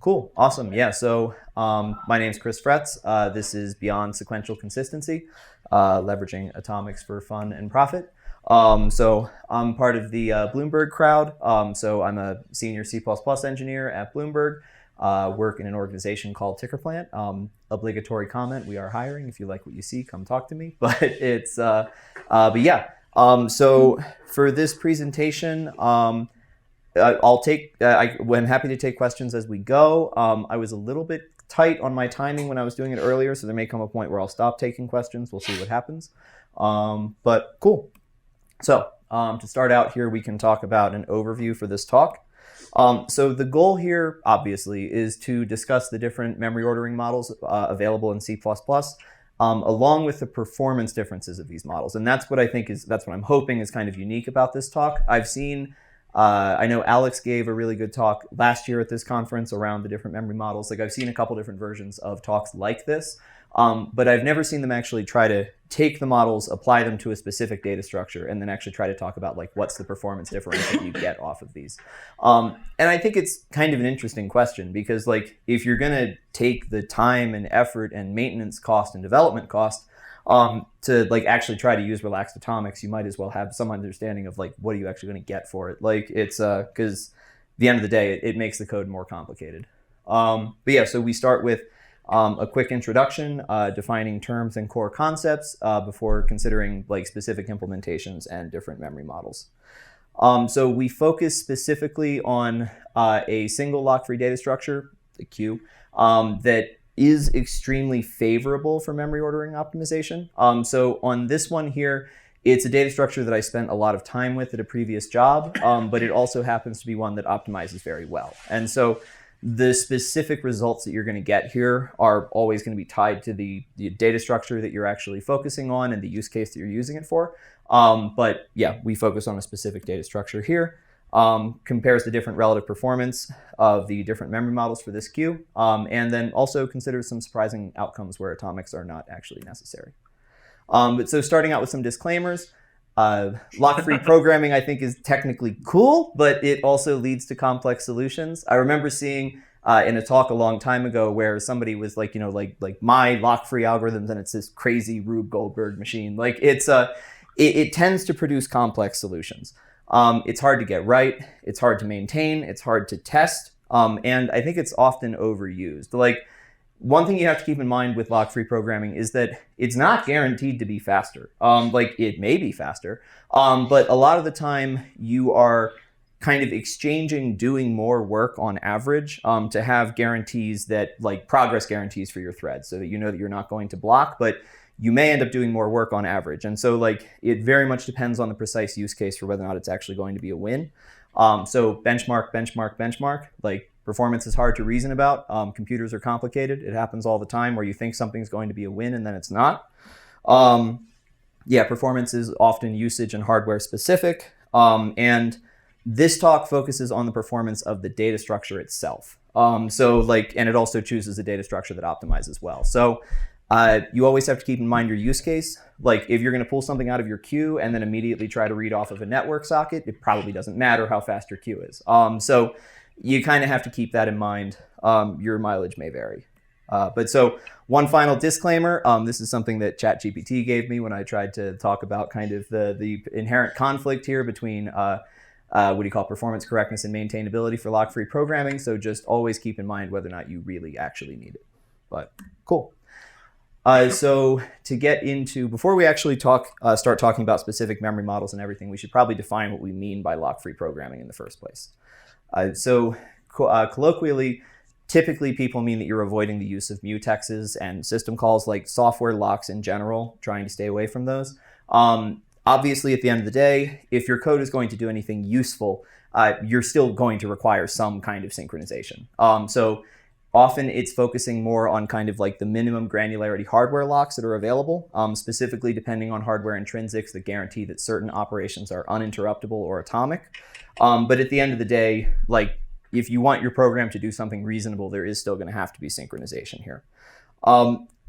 Cool. Awesome. Yeah. So my name is Chris Fretz. This is Beyond Sequential Consistency, leveraging atomics for fun and profit. So I'm part of the Bloomberg crowd. So I'm a senior C++ engineer at Bloomberg. Work in an organization called Tickerplant. Obligatory comment: we are hiring. If you like what you see, come talk to me. But it's but yeah. So for this presentation, I'm happy to take questions as we go. I was a little bit tight on my timing when I was doing it earlier, so there may come a point where I'll stop taking questions. We'll see what happens. But cool. So to start out here, we can talk about an overview for this talk. So the goal here, obviously, is to discuss the different memory ordering models available in C++, along with the performance differences of these models. And that's what I'm hoping is kind of unique about this talk. I know Alex gave a really good talk last year at this conference around the different memory models. Like, I've seen a couple different versions of talks like this, but I've never seen them actually try to take the models, apply them to a specific data structure, and then actually try to talk about like what's the performance differential you get off of these. And I think it's kind of an interesting question because like if you're going to take the time and effort and maintenance cost and development cost to like actually try to use relaxed atomics, you might as well have some understanding of like what are you actually going to get for it. Like it's because at the end of the day, it makes the code more complicated. But yeah, so we start with a quick introduction, defining terms and core concepts before considering like specific implementations and different memory models. So we focus specifically on a single lock-free data structure, the Q, that is extremely favorable for memory ordering optimization. So on this one here, it's a data structure that I spent a lot of time with at a previous job, but it also happens to be one that optimizes very well. And so the specific results that you're going to get here are always going to be tied to the data structure that you're actually focusing on and the use case that you're using it for. But yeah, we focus on a specific data structure here. Compares the different relative performance of the different memory models for this queue, and then also considers some surprising outcomes where atomics are not actually necessary. But so starting out with some disclaimers, lock-free programming I think is technically cool, but it also leads to complex solutions. I remember seeing in a talk a long time ago where somebody was like, like my lock-free algorithms, and it's this crazy Rube Goldberg machine. Like it tends to produce complex solutions. It's hard to get right, it's hard to maintain, it's hard to test, and I think it's often overused. Like, one thing you have to keep in mind with lock-free programming is that it's not guaranteed to be faster. Like, it may be faster, but a lot of the time you are kind of exchanging doing more work on average to have guarantees that, like progress guarantees for your thread, so that you know that you're not going to block, but you may end up doing more work on average. And so like it very much depends on the precise use case for whether or not it's actually going to be a win. So benchmark, like performance is hard to reason about. Computers are complicated. It happens all the time where you think something's going to be a win and then it's not. Yeah, performance is often usage and hardware specific. And this talk focuses on the performance of the data structure itself. So like, and it also chooses a data structure that optimizes well. So you always have to keep in mind your use case. Like if you're going to pull something out of your queue and then immediately try to read off of a network socket, it probably doesn't matter how fast your queue is. So you kind of have to keep that in mind. Your mileage may vary. But so one final disclaimer, this is something that ChatGPT gave me when I tried to talk about kind of the inherent conflict here between what do you call performance, correctness, and maintainability for lock-free programming. So just always keep in mind whether or not you really actually need it. But cool. So to get into, before we actually start talking about specific memory models and everything, we should probably define what we mean by lock-free programming in the first place. Colloquially, typically people mean that you're avoiding the use of mutexes and system calls, like software locks in general, trying to stay away from those. Obviously, at the end of the day, if your code is going to do anything useful, you're still going to require some kind of synchronization. So often it's focusing more on kind of like the minimum granularity hardware locks that are available, specifically depending on hardware intrinsics that guarantee that certain operations are uninterruptible or atomic. But at the end of the day, like if you want your program to do something reasonable, there is still going to have to be synchronization here.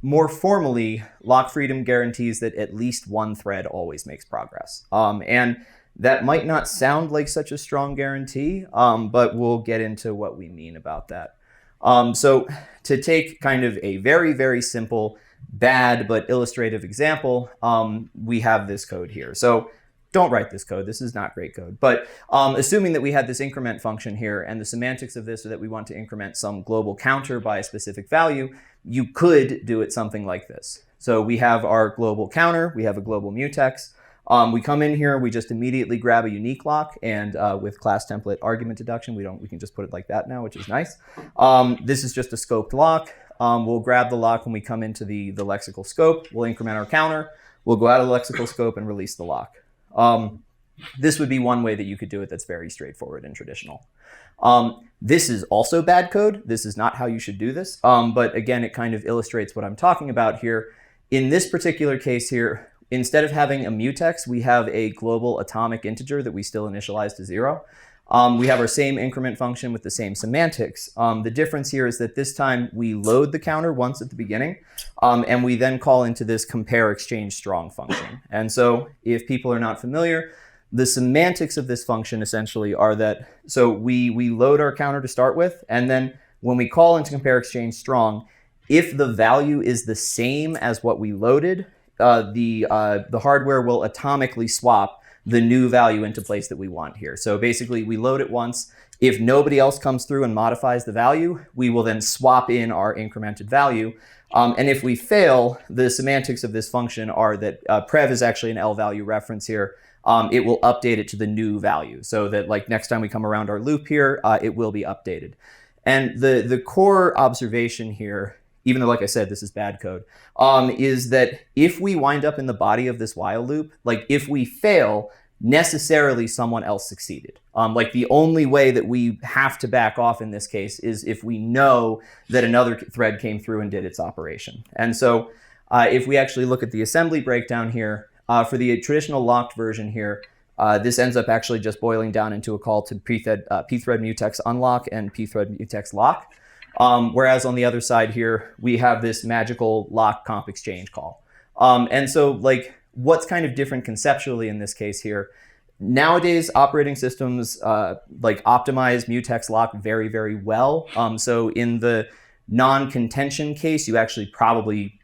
More formally, lock freedom guarantees that at least one thread always makes progress. And that might not sound like such a strong guarantee, but we'll get into what we mean about that. So to take kind of a very, very simple, bad but illustrative example, we have this code here. So don't write this code. This is not great code. But assuming that we had this increment function here, and the semantics of this are that we want to increment some global counter by a specific value, you could do it something like this. So we have our global counter. We have a global mutex. We come in here, we just immediately grab a unique lock, and with class template argument deduction, we can just put it like that now, which is nice. This is just a scoped lock. We'll grab the lock when we come into the lexical scope. We'll increment our counter. We'll go out of the lexical scope and release the lock. This would be one way that you could do it that's very straightforward and traditional. This is also bad code. This is not how you should do this. But again, it kind of illustrates what I'm talking about here. In this particular case here, instead of having a mutex, we have a global atomic integer that we still initialize to 0. We have our same increment function with the same semantics. The difference here is that this time we load the counter once at the beginning, and we then call into this compare exchange strong function. And so if people are not familiar, the semantics of this function essentially are that, so we load our counter to start with, and then when we call into compare exchange strong, if the value is the same as what we loaded, the hardware will atomically swap the new value into place that we want here. So basically we load it once. If nobody else comes through and modifies the value, we will then swap in our incremented value. And if we fail, the semantics of this function are that prev is actually an L value reference here. It will update it to the new value so that like next time we come around our loop here, it will be updated. And the core observation here, even though, like I said, this is bad code, is that if we wind up in the body of this while loop, like if we fail, necessarily someone else succeeded. Like the only way that we have to back off in this case is if we know that another thread came through and did its operation. And so if we actually look at the assembly breakdown here, for the traditional locked version here, this ends up actually just boiling down into a call to pthread mutex unlock and pthread mutex lock. Whereas on the other side here, we have this magical lock comp exchange call. And so like what's kind of different conceptually in this case here, nowadays operating systems like optimize mutex lock very, very well. So in the non-contention case, you actually probably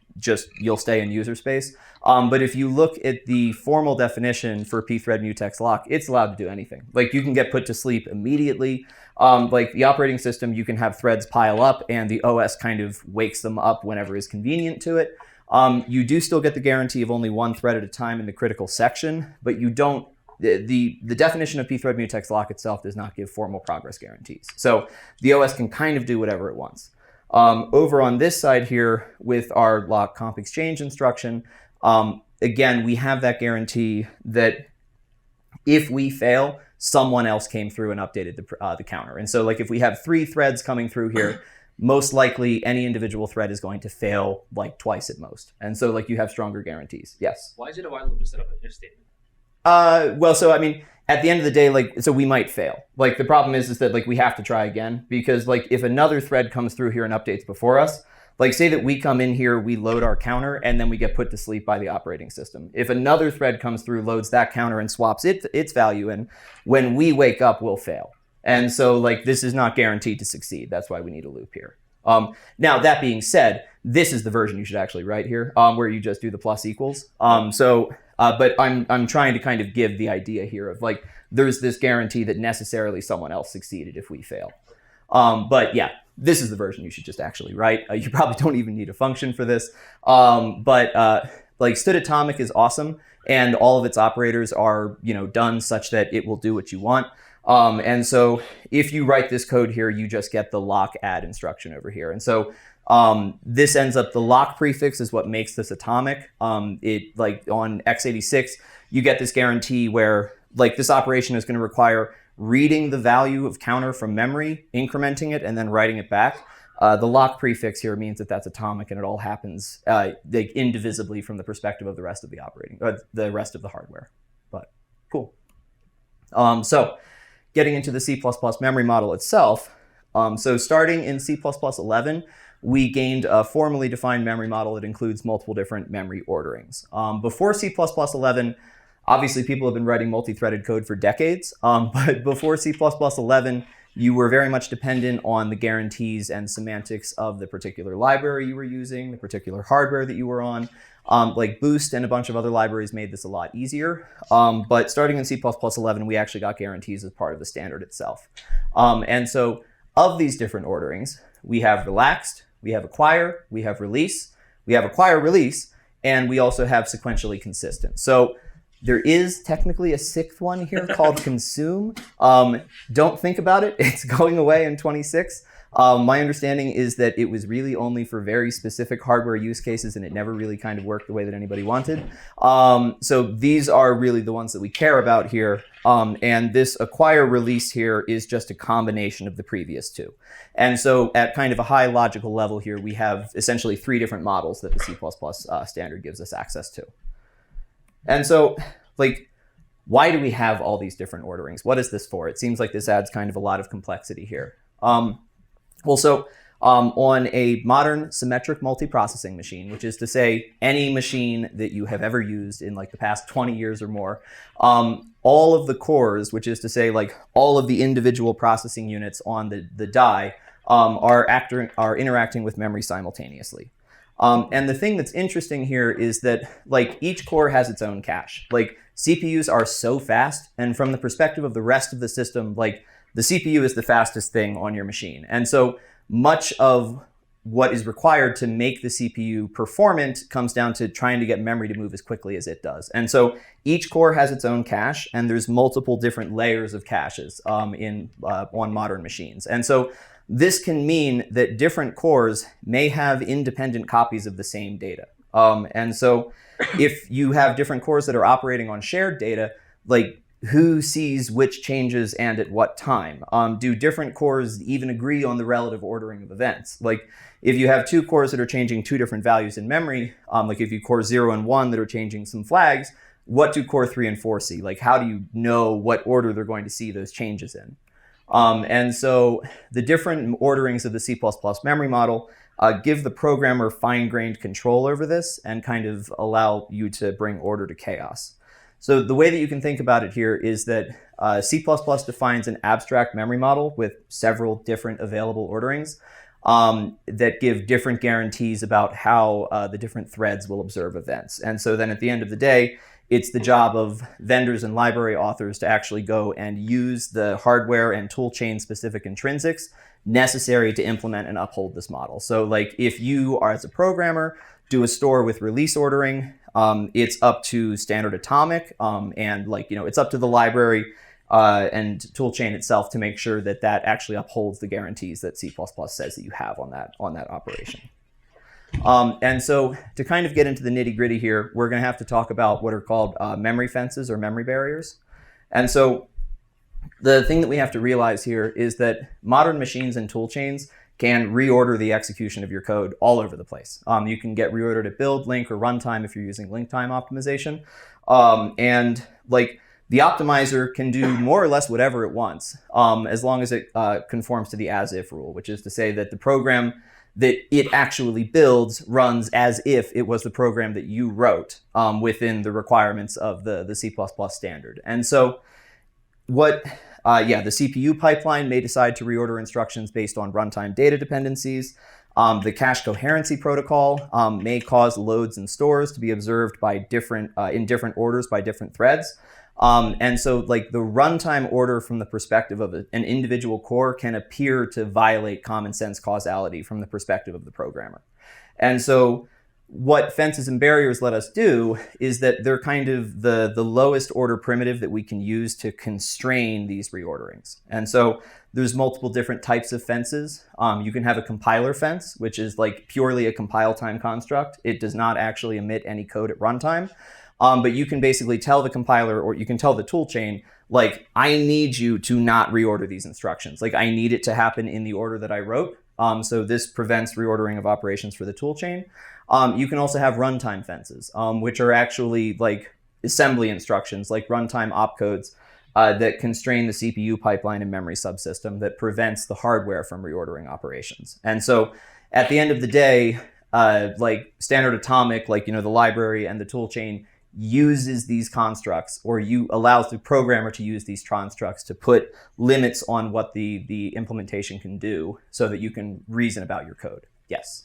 you'll stay in user space. But if you look at the formal definition for pthread mutex lock, it's allowed to do anything. Like you can get put to sleep immediately. Like the operating system, you can have threads pile up and the OS kind of wakes them up whenever is convenient to it. You do still get the guarantee of only one thread at a time in the critical section, but you don't, the definition of pthread mutex lock itself does not give formal progress guarantees. So the OS can kind of do whatever it wants. Over on this side here with our lock comp exchange instruction, again, we have that guarantee that if we fail, someone else came through and updated the counter. And so like if we have 3 threads coming through here, most likely any individual thread is going to fail like twice at most. And so like you have stronger guarantees. Yes? Why is it a while loop instead of an if statement? Well, so I mean, at the end of the day, like, so we might fail. Like the problem is that like we have to try again, because like if another thread comes through here and updates before us, like say that we come in here, we load our counter, and then we get put to sleep by the operating system. If another thread comes through, loads that counter and swaps its value in, when we wake up, we'll fail. And so like this is not guaranteed to succeed. That's why we need a loop here. Now that being said, this is the version you should actually write here, where you just do the plus equals. But I'm trying to kind of give the idea here of like there's this guarantee that necessarily someone else succeeded if we fail. But yeah, this is the version you should just actually write. You probably don't even need a function for this. Like stood atomic is awesome, and all of its operators are done such that it will do what you want. And so if you write this code here, you just get the lock add instruction over here. And so this ends up, the lock prefix is what makes this atomic. It like on x86, you get this guarantee where like this operation is going to require reading the value of counter from memory, incrementing it, and then writing it back. The lock prefix here means that that's atomic, and it all happens like indivisibly from the perspective of the rest of the rest of the hardware. But cool. So getting into the C++ memory model itself. So starting in C++ 11, we gained a formally defined memory model that includes multiple different memory orderings. Before C++ 11, obviously people have been writing multi-threaded code for decades, but before C++ 11, you were very much dependent on the guarantees and semantics of the particular library you were using, the particular hardware that you were on. Like Boost and a bunch of other libraries made this a lot easier. But starting in C++11, we actually got guarantees as part of the standard itself. And so of these different orderings, we have relaxed, we have acquire, we have release, we have acquire release, and we also have sequentially consistent. So there is technically a sixth one here called consume. Don't think about it. It's going away in 26. My understanding is that it was really only for very specific hardware use cases, and it never really kind of worked the way that anybody wanted. So these are really the ones that we care about here. And this acquire release here is just a combination of the previous two. And so at kind of a high logical level here, we have essentially three different models that the C++ standard gives us access to. And so, like, why do we have all these different orderings? What is this for? It seems like this adds kind of a lot of complexity here. On a modern symmetric multiprocessing machine, which is to say any machine that you have ever used in like the past 20 years or more, all of the cores, which is to say like all of the individual processing units on the die, are interacting with memory simultaneously. And the thing that's interesting here is that like each core has its own cache. Like CPUs are so fast, and from the perspective of the rest of the system, like the CPU is the fastest thing on your machine. And so much of what is required to make the CPU performant comes down to trying to get memory to move as quickly as it does. And so each core has its own cache, and there's multiple different layers of caches on modern machines. And so this can mean that different cores may have independent copies of the same data. And so if you have different cores that are operating on shared data, like who sees which changes and at what time? Do different cores even agree on the relative ordering of events? Like if you have two cores that are changing two different values in memory, like if you core 0 and 1 that are changing some flags, what do core 3 and 4 see? Like how do you know what order they're going to see those changes in? And so the different orderings of the C++ memory model give the programmer fine-grained control over this and kind of allow you to bring order to chaos. So the way that you can think about it here is that C++ defines an abstract memory model with several different available orderings that give different guarantees about how the different threads will observe events. And so then at the end of the day, it's the job of vendors and library authors to actually go and use the hardware and toolchain specific intrinsics necessary to implement and uphold this model. So like if you are as a programmer, do a store with release ordering, it's up to standard atomic and like, you know, it's up to the library and toolchain itself to make sure that that actually upholds the guarantees that C++ says that you have on that operation. And so to kind of get into the nitty gritty here, we're going to have to talk about what are called memory fences or memory barriers. And so the thing that we have to realize here is that modern machines and toolchains can reorder the execution of your code all over the place. You can get reordered at build, link, or runtime if you're using link time optimization. And like the optimizer can do more or less whatever it wants, as long as it conforms to the as-if rule, which is to say that the program that it actually builds runs as if it was the program that you wrote within the requirements of the C++ standard. And so the CPU pipeline may decide to reorder instructions based on runtime data dependencies. The cache coherency protocol may cause loads and stores to be observed by in different orders by different threads. And so like the runtime order from the perspective of an individual core can appear to violate common sense causality from the perspective of the programmer. And so what fences and barriers let us do is that they're kind of the lowest order primitive that we can use to constrain these reorderings. And so there's multiple different types of fences. You can have a compiler fence, which is like purely a compile time construct. It does not actually emit any code at runtime. But you can basically tell the compiler, or you can tell the toolchain, like, I need you to not reorder these instructions. Like, I need it to happen in the order that I wrote. So this prevents reordering of operations for the toolchain. You can also have runtime fences, which are actually like assembly instructions, like runtime opcodes that constrain the CPU pipeline and memory subsystem that prevents the hardware from reordering operations. And so at the end of the day, like standard atomic, like, you know, the library and the toolchain uses these constructs, or allows the programmer to use these constructs to put limits on what the implementation can do so that you can reason about your code. Yes?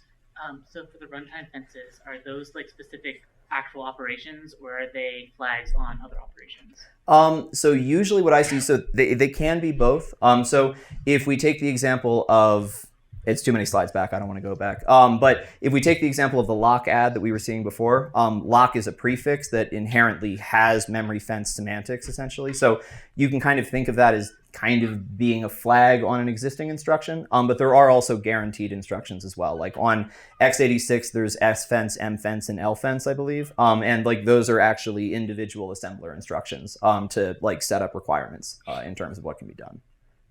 So for the runtime fences, are those like specific actual operations, or are they flags on other operations? So usually what I see, so they can be both. So if we take the example of, it's too many slides back, I don't want to go back. But if we take the example of the lock add that we were seeing before, lock is a prefix that inherently has memory fence semantics, essentially. So you can kind of think of that as kind of being a flag on an existing instruction. But there are also guaranteed instructions as well. Like on x86, there's S fence, M fence, and L fence, I believe. And like those are actually individual assembler instructions to like set up requirements in terms of what can be done.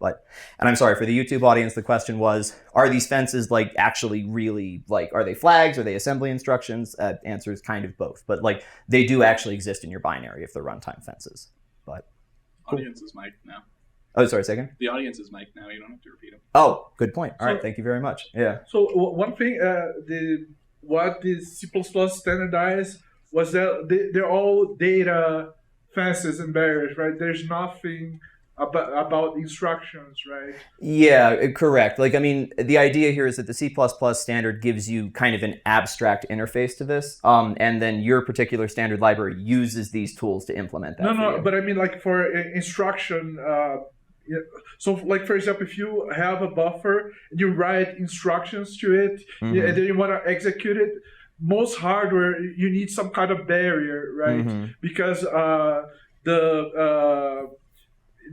And I'm sorry, for the YouTube audience, the question was, are these fences like actually really, like, are they flags? Are they assembly instructions? Answer is kind of both, but like they do actually exist in your binary if they're runtime fences. But audience is mic'd now. Oh, sorry, second. The audience is mic'd now. You don't have to repeat them. Oh, good point. All right, thank you very much. Yeah. So one thing, what the C++ standardized was that they're all data fences and barriers, right? There's nothing about instructions, right? Yeah, correct. Like, I mean, the idea here is that the C++ standard gives you kind of an abstract interface to this, and then your particular standard library uses these tools to implement that. No, but I mean, like for instruction, so like for example, if you have a buffer and you write instructions to it, and then you want to execute it, most hardware you need some kind of barrier, right? Because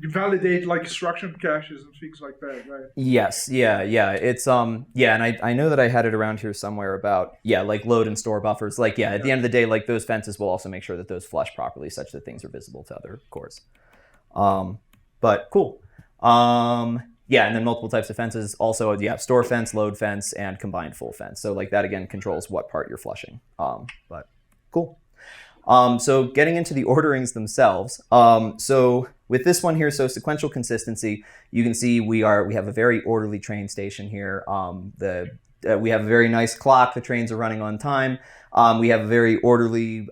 validate like instruction caches and things like that, right? Yes, yeah. It's and I know that I had it around here somewhere about like load and store buffers. Like at the end of the day, like those fences will also make sure that those flush properly such that things are visible to other cores. But cool. And then multiple types of fences. Also, store fence, load fence, and combined full fence. So like that again controls what part you're flushing. But cool. So getting into the orderings themselves. So with this one here, so sequential consistency, you can see we have a very orderly train station here. We have a very nice clock. The trains are running on time. We have a very orderly,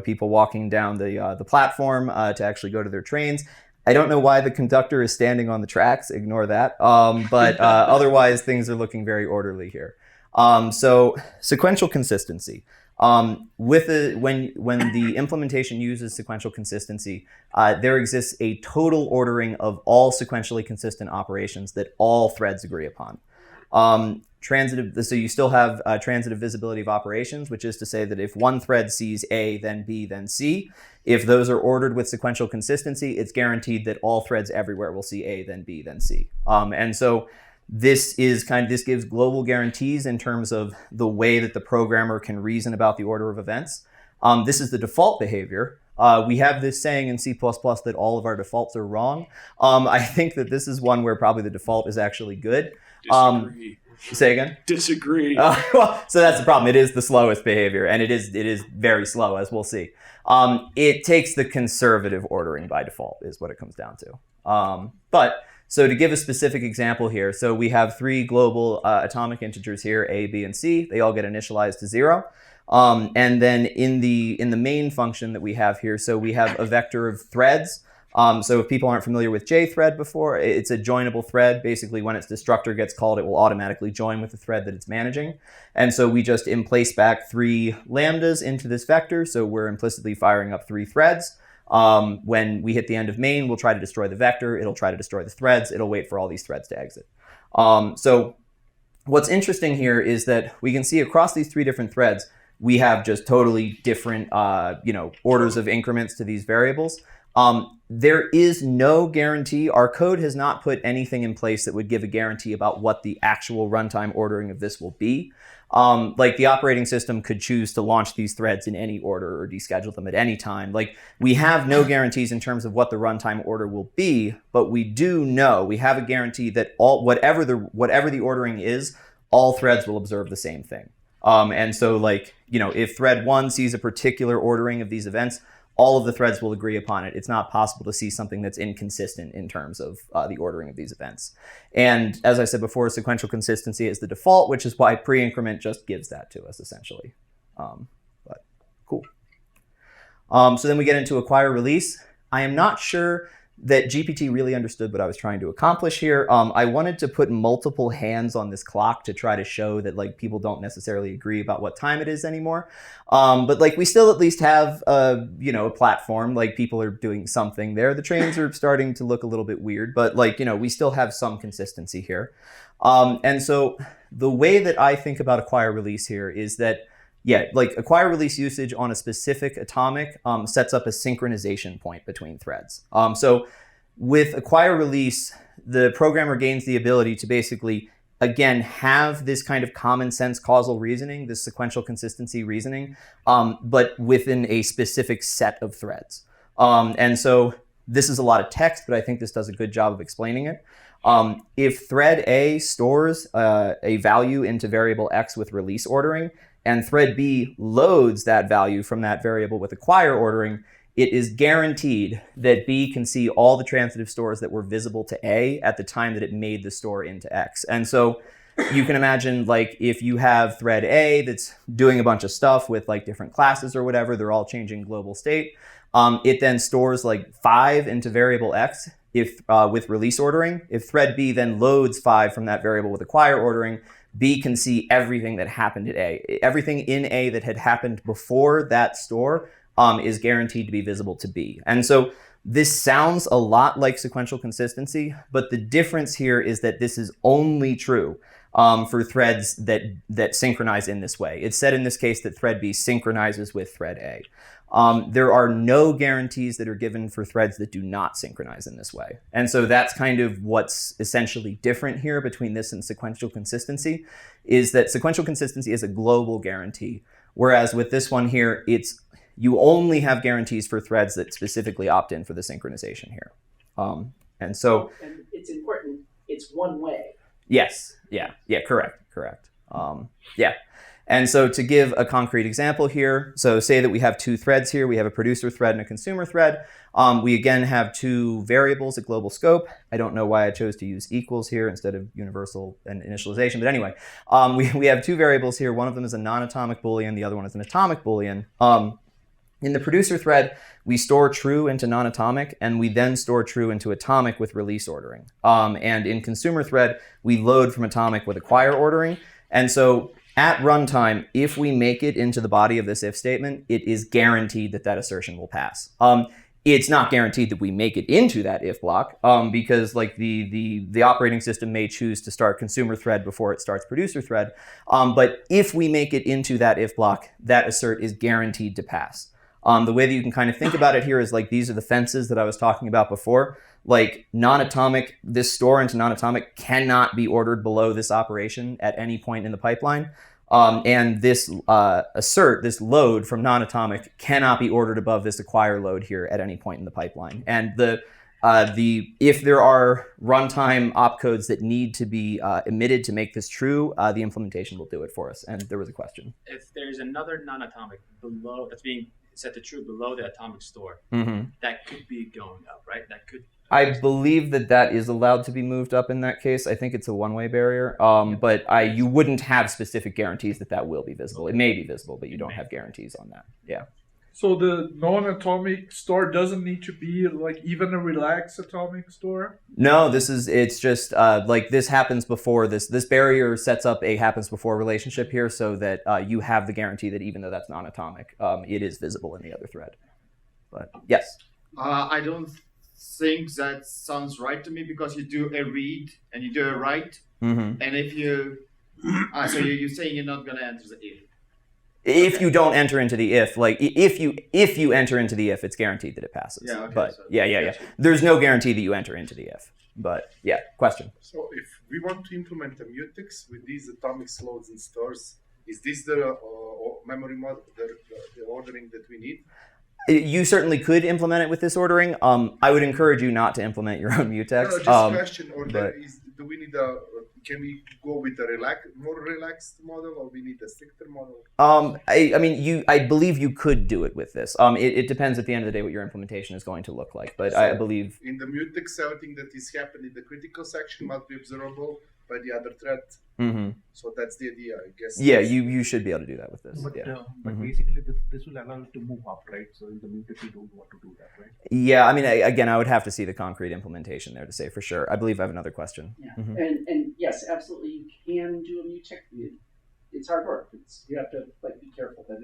people walking down the platform to actually go to their trains. I don't know why the conductor is standing on the tracks. Ignore that. But otherwise, things are looking very orderly here. So sequential consistency. When the implementation uses sequential consistency, there exists a total ordering of all sequentially consistent operations that all threads agree upon. So you still have transitive visibility of operations, which is to say that if one thread sees A, then B, then C, if those are ordered with sequential consistency, it's guaranteed that all threads everywhere will see A, then B, then C. And so this gives global guarantees in terms of the way that the programmer can reason about the order of events. This is the default behavior. We have this saying in C++ that all of our defaults are wrong. I think that this is one where probably the default is actually good. Disagree. Say again? Disagree. Well, so that's the problem. It is the slowest behavior, and it is very slow, as we'll see. It takes the conservative ordering by default, is what it comes down to. So to give a specific example here, so we have three global atomic integers here, A, B, and C. They all get initialized to 0. And then in the main function that we have here, so we have a vector of threads. So if people aren't familiar with JThread before, it's a joinable thread. Basically, when its destructor gets called, it will automatically join with the thread that it's managing. And so we just place back 3 lambdas into this vector. So we're implicitly firing up 3 threads. When we hit the end of main, we'll try to destroy the vector. It'll try to destroy the threads. It'll wait for all these threads to exit. So what's interesting here is that we can see across these 3 different threads, we have just totally different, orders of increments to these variables. There is no guarantee. Our code has not put anything in place that would give a guarantee about what the actual runtime ordering of this will be. Like the operating system could choose to launch these threads in any order or deschedule them at any time. Like we have no guarantees in terms of what the runtime order will be, but we do know, we have a guarantee that whatever the ordering is, all threads will observe the same thing. And so if thread 1 sees a particular ordering of these events, all of the threads will agree upon it. It's not possible to see something that's inconsistent in terms of the ordering of these events. And as I said before, sequential consistency is the default, which is why pre-increment just gives that to us, essentially. But cool. So then we get into acquire release. I am not sure that GPT really understood what I was trying to accomplish here. I wanted to put multiple hands on this clock to try to show that like people don't necessarily agree about what time it is anymore. But like we still at least have a platform, like people are doing something there. The trains are starting to look a little bit weird, but like, we still have some consistency here. And so the way that I think about acquire release here is that like acquire release usage on a specific atomic sets up a synchronization point between threads. So with acquire release, the programmer gains the ability to basically, again, have this kind of common sense causal reasoning, this sequential consistency reasoning, but within a specific set of threads. And so this is a lot of text, but I think this does a good job of explaining it. If thread A stores a value into variable X with release ordering, and thread B loads that value from that variable with acquire ordering, it is guaranteed that B can see all the transitive stores that were visible to A at the time that it made the store into X. And so you can imagine like if you have thread A that's doing a bunch of stuff with like different classes or whatever, they're all changing global state. It then stores like 5 into variable X if with release ordering. If thread B then loads 5 from that variable with acquire ordering, B can see everything that happened at A. Everything in A that had happened before that store is guaranteed to be visible to B. And so this sounds a lot like sequential consistency, but the difference here is that this is only true for threads that synchronize in this way. It's said in this case that thread B synchronizes with thread A. There are no guarantees that are given for threads that do not synchronize in this way. And so that's kind of what's essentially different here between this and sequential consistency, is that sequential consistency is a global guarantee, whereas with this one here, you only have guarantees for threads that specifically opt in for the synchronization here. And it's important, it's one way. Yes, yeah, correct. Yeah. And so to give a concrete example here, so say that we have 2 threads here. We have a producer thread and a consumer thread. We again have 2 variables at global scope. I don't know why I chose to use equals here instead of universal and initialization. But anyway, we have 2 variables here. One of them is a non-atomic Boolean. The other one is an atomic Boolean. In the producer thread, we store true into non-atomic, and we then store true into atomic with release ordering. And in consumer thread, we load from atomic with acquire ordering. And so at runtime, if we make it into the body of this if statement, it is guaranteed that that assertion will pass. It's not guaranteed that we make it into that if block because like the operating system may choose to start consumer thread before it starts producer thread. But if we make it into that if block, that assert is guaranteed to pass. The way that you can kind of think about it here is like these are the fences that I was talking about before. Like non-atomic, this store into non-atomic cannot be ordered below this operation at any point in the pipeline. And this assert, this load from non-atomic cannot be ordered above this acquire load here at any point in the pipeline. And if there are runtime opcodes that need to be emitted to make this true, the implementation will do it for us. And there was a question. If there's another non-atomic below that's being set to true below the atomic store, that could be going up, right? That could. I believe that is allowed to be moved up in that case. I think it's a one-way barrier, but you wouldn't have specific guarantees that will be visible. It may be visible, but you don't have guarantees on that. Yeah. So the non-atomic store doesn't need to be like even a relaxed atomic store? No, it's just like this happens before this barrier sets up a happens before relationship here so that you have the guarantee that even though that's non-atomic, it is visible in the other thread. But yes. I don't think that sounds right to me because you do a read and you do a write. And if you, so you're saying you're not going to enter the if. If you don't enter into the if, like if you enter into the if, it's guaranteed that it passes. Yeah, okay, but so yeah. There's no guarantee that you enter into the if. But yeah, question. So if we want to implement a mutex with these atomic loads and stores, is this the memory model, the ordering that we need? You certainly could implement it with this ordering. I would encourage you not to implement your own mutex. No, just a question. Or do we need can we go with a more relaxed model, or we need a stricter model? I believe you could do it with this. It depends at the end of the day what your implementation is going to look like. But so I believe in the mutex, everything that is happening in the critical section must be observable by the other thread. So that's the idea, I guess. Yeah, you should be able to do that with this. But, Yeah. but basically, this will allow you to move up, right? So in the mutant, you don't want to do that, right? Yeah, I mean, again, I would have to see the concrete implementation there to say for sure. I believe I have another question. Yeah, and yes, absolutely, you can do a mutex. It's hard work. You have to be careful, but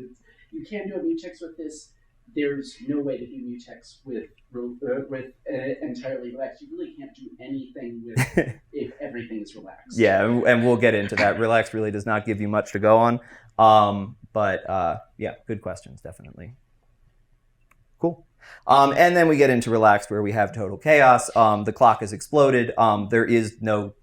you can do a mutex with this. There's no way to do mutex with entirely relaxed. You really can't do anything with if everything is relaxed. Yeah, and we'll get into that. Relaxed really does not give you much to go on. But yeah, good questions, definitely. Cool. And then we get into relaxed where we have total chaos. The clock has exploded. There is no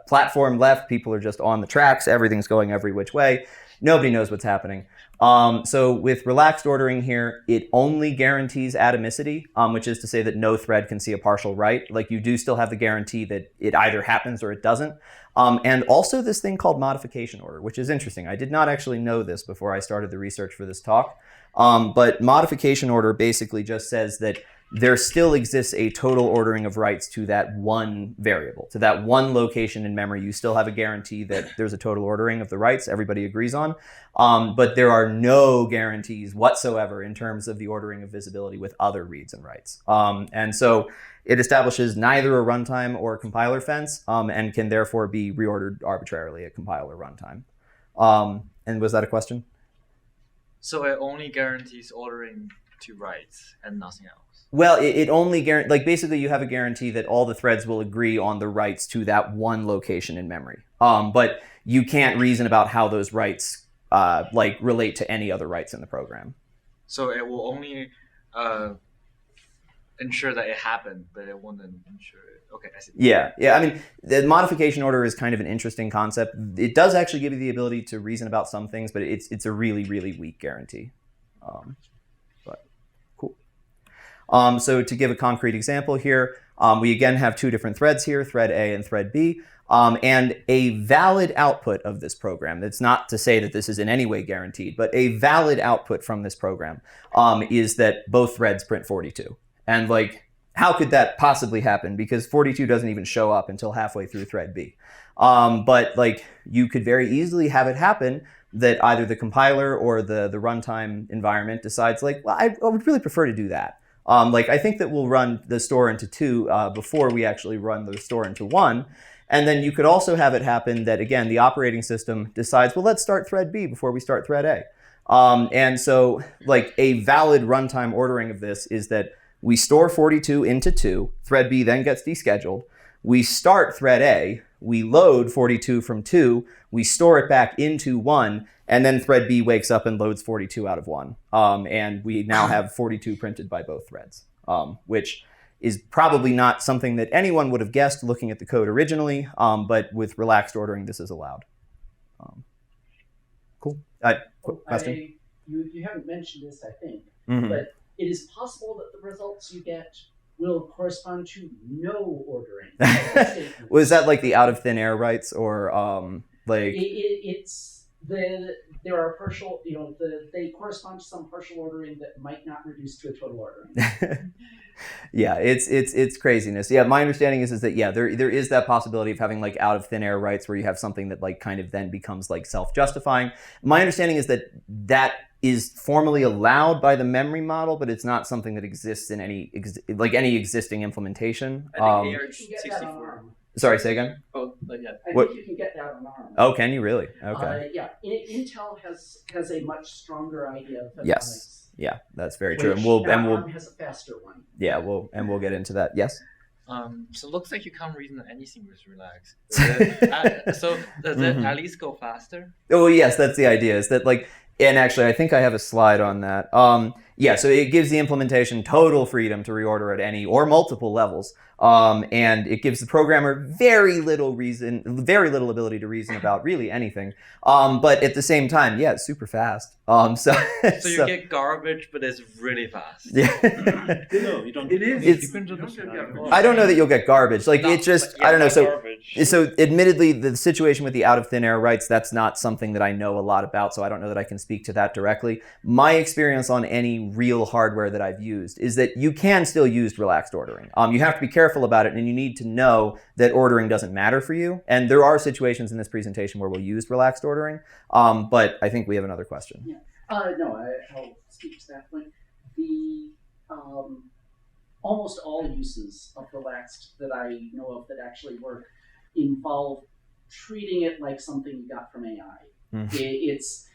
platform left. People are just on the tracks. Everything's going every which way. Nobody knows what's happening. So with relaxed ordering here, it only guarantees atomicity, which is to say that no thread can see a partial write. Like you do still have the guarantee that it either happens or it doesn't. And also this thing called modification order, which is interesting. I did not actually know this before I started the research for this talk. But modification order basically just says that there still exists a total ordering of writes to that one variable, to that one location in memory. You still have a guarantee that there's a total ordering of the writes everybody agrees on. But there are no guarantees whatsoever in terms of the ordering of visibility with other reads and writes. And so it establishes neither a runtime or a compiler fence and can therefore be reordered arbitrarily at compile or runtime. And was that a question? So it only guarantees ordering to writes and nothing else. Well, it only guarantees, like basically you have a guarantee that all the threads will agree on the writes to that one location in memory. But you can't reason about how those writes relate to any other writes in the program. So it will only ensure that it happened, but it won't ensure it. Okay, I see. Yeah. I mean, the modification order is kind of an interesting concept. It does actually give you the ability to reason about some things, but it's a really, really weak guarantee. But cool. So to give a concrete example here, we again have two different threads here, thread A and thread B. And a valid output of this program, that's not to say that this is in any way guaranteed, but a valid output from this program is that both threads print 42. And how could that possibly happen? Because 42 doesn't even show up until halfway through thread B. But you could very easily have it happen that either the compiler or the runtime environment decides well, I would really prefer to do that. I think that we'll run the store into 2 before we actually run the store into 1. And then you could also have it happen that, again, the operating system decides, well, let's start thread B before we start thread A. And so a valid runtime ordering of this is that we store 42 into 2, thread B then gets descheduled, we start thread A, we load 42 from 2, we store it back into 1, and then thread B wakes up and loads 42 out of 1. And we now have 42 printed by both threads, which is probably not something that anyone would have guessed looking at the code originally, but with relaxed ordering, this is allowed. Cool. Question? You haven't mentioned this, I think, Mm-hmm. but it is possible that the results you get will correspond to no ordering. Was that the out of thin air writes or there are partial, they correspond to some partial ordering that might not reduce to a total ordering. Yeah, it's craziness. Yeah, my understanding is that there is that possibility of having out of thin air writes where you have something that kind of then becomes self-justifying. My understanding is that is formally allowed by the memory model, but it's not something that exists in any any existing implementation. I think AR64. Sorry, say again? Oh, yeah. I think you can get that on ARM. Oh, can you really? Okay. Yeah, Intel has a much stronger idea of photonics. Yes. Yeah, that's very true. And ARM has a faster one. Yeah, we'll get into that. Yes. So it looks like you can't reason anything with relax. So does it at least go faster? Oh yes, that's the idea. Is that and actually, I think I have a slide on that. Yeah, so it gives the implementation total freedom to reorder at any or multiple levels. And it gives the programmer very little ability to reason about really anything. But at the same time, yeah, it's super fast. So you get garbage, but it's really fast. Yeah. No, you don't. It is. It depends on the scenario. I don't know that you'll get garbage. It just, I don't know. So admittedly, the situation with the out of thin air writes, that's not something that I know a lot about. So I don't know that I can speak to that directly. My experience on any in real hardware that I've used is that you can still use relaxed ordering. You have to be careful about it, and you need to know that ordering doesn't matter for you. And there are situations in this presentation where we'll use relaxed ordering, but I think we have another question. Yeah. No, I'll speak to that point. The almost all uses of relaxed that I know of that actually work involve treating it like something you got from AI. It's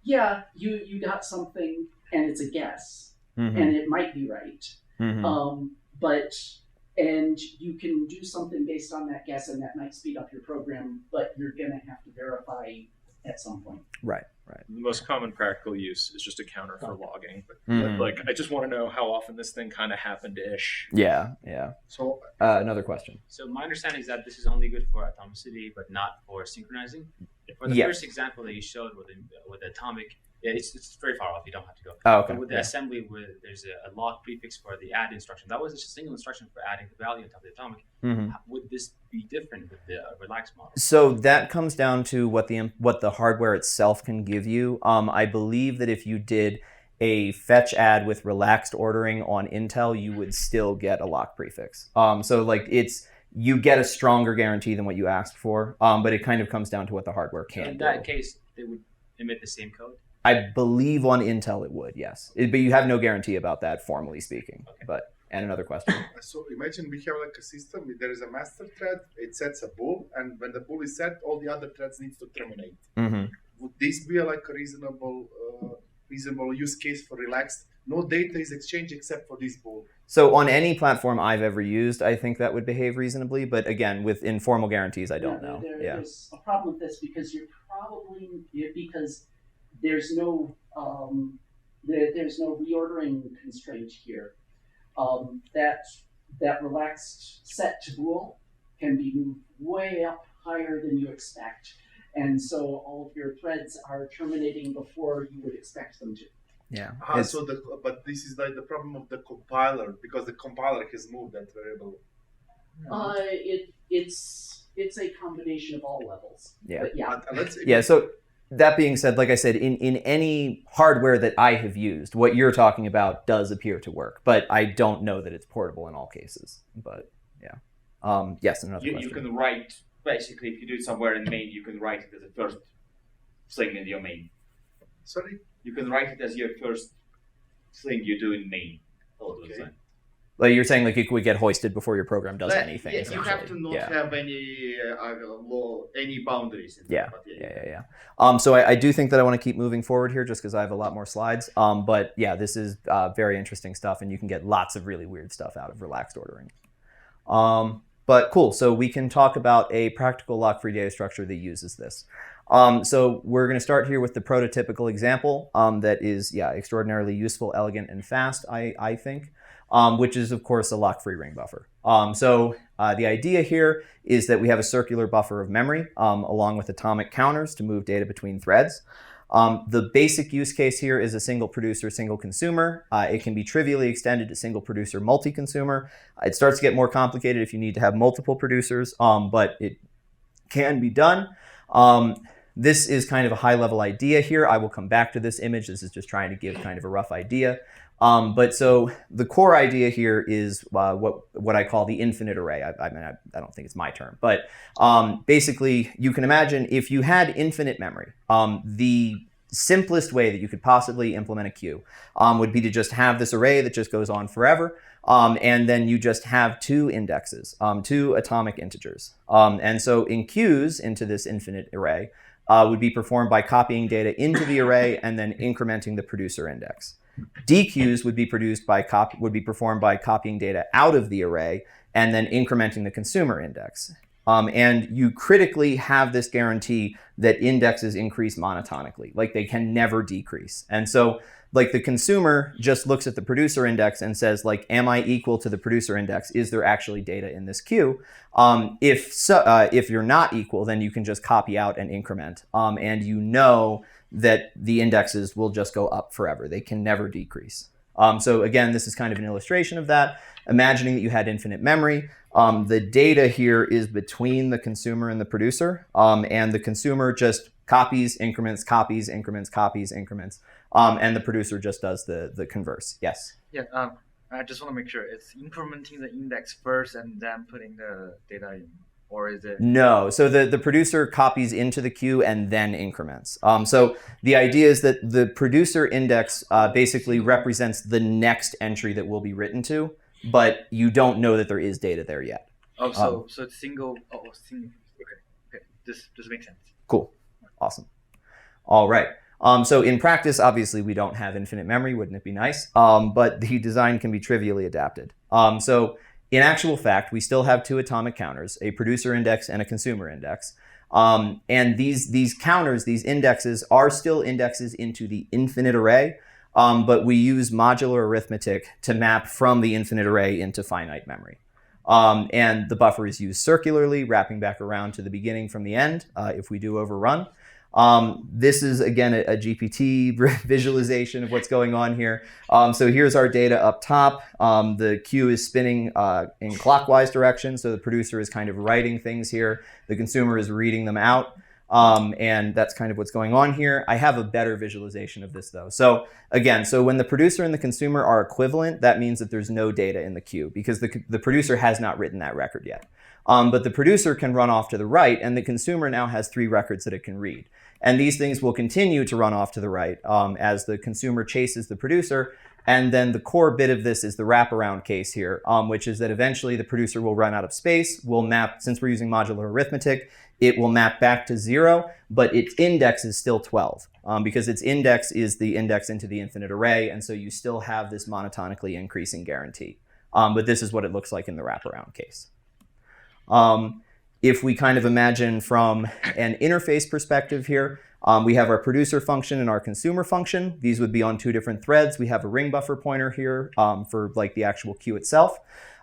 you got something and it's a guess, and it might be right, and you can do something based on that guess, and that might speed up your program, but you're gonna have to verify at some point. Right. The most common practical use is just a counter for logging. But like, I just want to know how often this thing kind of happened-ish. Yeah. So another question. So my understanding is that this is only good for atomicity, but not for synchronizing. For the first example that you showed with the atomic, it's very far off. You don't have to go. Oh, okay. But with the assembly, where there's a log prefix for the add instruction, that was just a single instruction for adding the value on top of the atomic. Would this be different with the relaxed model? So that comes down to what the hardware itself can give you. I believe that if you did a fetch add with relaxed ordering on Intel, you would still get a lock prefix. So like you get a stronger guarantee than what you asked for, but it kind of comes down to what the hardware can do. In that case, they would emit the same code? I believe on Intel it would, yes. But you have no guarantee about that, formally speaking. Okay. And another question. So imagine we have like a system, there is a master thread, it sets a bool, and when the bool is set, all the other threads need to terminate. Would this be like a reasonable use case for relaxed? No data is exchanged except for this bool. So on any platform I've ever used, I think that would behave reasonably. But again, with informal guarantees, I don't know. There's a problem with this because because there's no reordering constraint here. That relaxed set to bool can be moved way up higher than you expect, and so all of your threads are terminating before you would expect them to. Yeah. But this is like the problem of the compiler, because the compiler has moved that variable. It's a combination of all levels. Yeah. But yeah. So that being said, like I said, in any hardware that I have used, what you're talking about does appear to work, but I don't know that it's portable in all cases. But yeah. Yes, another question. You can write, basically, if you do it somewhere in main, you can write it as the first thing in your main. Sorry? You can write it as your first thing you do in main. Okay. Like you're saying, like it would get hoisted before your program does anything. Yeah, you have to not have any boundaries. Yeah. So I do think that I want to keep moving forward here, just because I have a lot more slides. But yeah, this is very interesting stuff, and you can get lots of really weird stuff out of relaxed ordering. But cool. So we can talk about a practical lock-free data structure that uses this. So we're going to start here with the prototypical example that is, extraordinarily useful, elegant, and fast, I think, which is, of course, a lock-free ring buffer. So the idea here is that we have a circular buffer of memory along with atomic counters to move data between threads. The basic use case here is a single producer, single consumer. It can be trivially extended to single producer, multi-consumer. It starts to get more complicated if you need to have multiple producers, but it can be done. This is kind of a high-level idea here. I will come back to this image. This is just trying to give kind of a rough idea. But so the core idea here is what I call the infinite array. I mean, I don't think it's my term, but basically you can imagine if you had infinite memory, the simplest way that you could possibly implement a queue would be to just have this array that just goes on forever. And then you just have two indexes, two atomic integers. And so in queues into this infinite array would be performed by copying data into the array and then incrementing the producer index. Dequeues would be performed by copying data out of the array and then incrementing the consumer index. And you critically have this guarantee that indexes increase monotonically, like they can never decrease. And so like the consumer just looks at the producer index and says like, am I equal to the producer index? Is there actually data in this queue? If you're not equal, then you can just copy out and increment. And you know that the indexes will just go up forever. They can never decrease. So again, this is kind of an illustration of that. Imagining that you had infinite memory. The data here is between the consumer and the producer. And the consumer just copies, increments, copies, increments, copies, increments. And the producer just does the converse. Yes? Yeah, I just want to make sure it's incrementing the index first and then putting the data in, or is it? No, so the producer copies into the queue and then increments. So the idea is that the producer index basically represents the next entry that will be written to, but you don't know that there is data there yet. Oh, so it's single. Oh, single. Okay. This makes sense. Cool. Awesome. All right. So in practice, obviously, we don't have infinite memory. Wouldn't it be nice? But the design can be trivially adapted. So in actual fact, we still have two atomic counters, a producer index and a consumer index. And these counters, these indexes, are still indexes into the infinite array, but we use modular arithmetic to map from the infinite array into finite memory. And the buffer is used circularly, wrapping back around to the beginning from the end if we do overrun. This is, again, a GPT visualization of what's going on here. So here's our data up top. The queue is spinning in clockwise direction, so the producer is kind of writing things here. The consumer is reading them out. And that's kind of what's going on here. I have a better visualization of this, though. So again, so when the producer and the consumer are equivalent, that means that there's no data in the queue because the producer has not written that record yet. But the producer can run off to the right, and the consumer now has 3 records that it can read. And these things will continue to run off to the right as the consumer chases the producer. And then the core bit of this is the wraparound case here, which is that eventually the producer will run out of space. We'll map, since we're using modular arithmetic, it will map back to 0, but its index is still 12 because its index is the index into the infinite array. And so you still have this monotonically increasing guarantee. But this is what it looks like in the wraparound case. If we kind of imagine from an interface perspective here, we have our producer function and our consumer function. These would be on 2 different threads. We have a ring buffer pointer here for like the actual queue itself.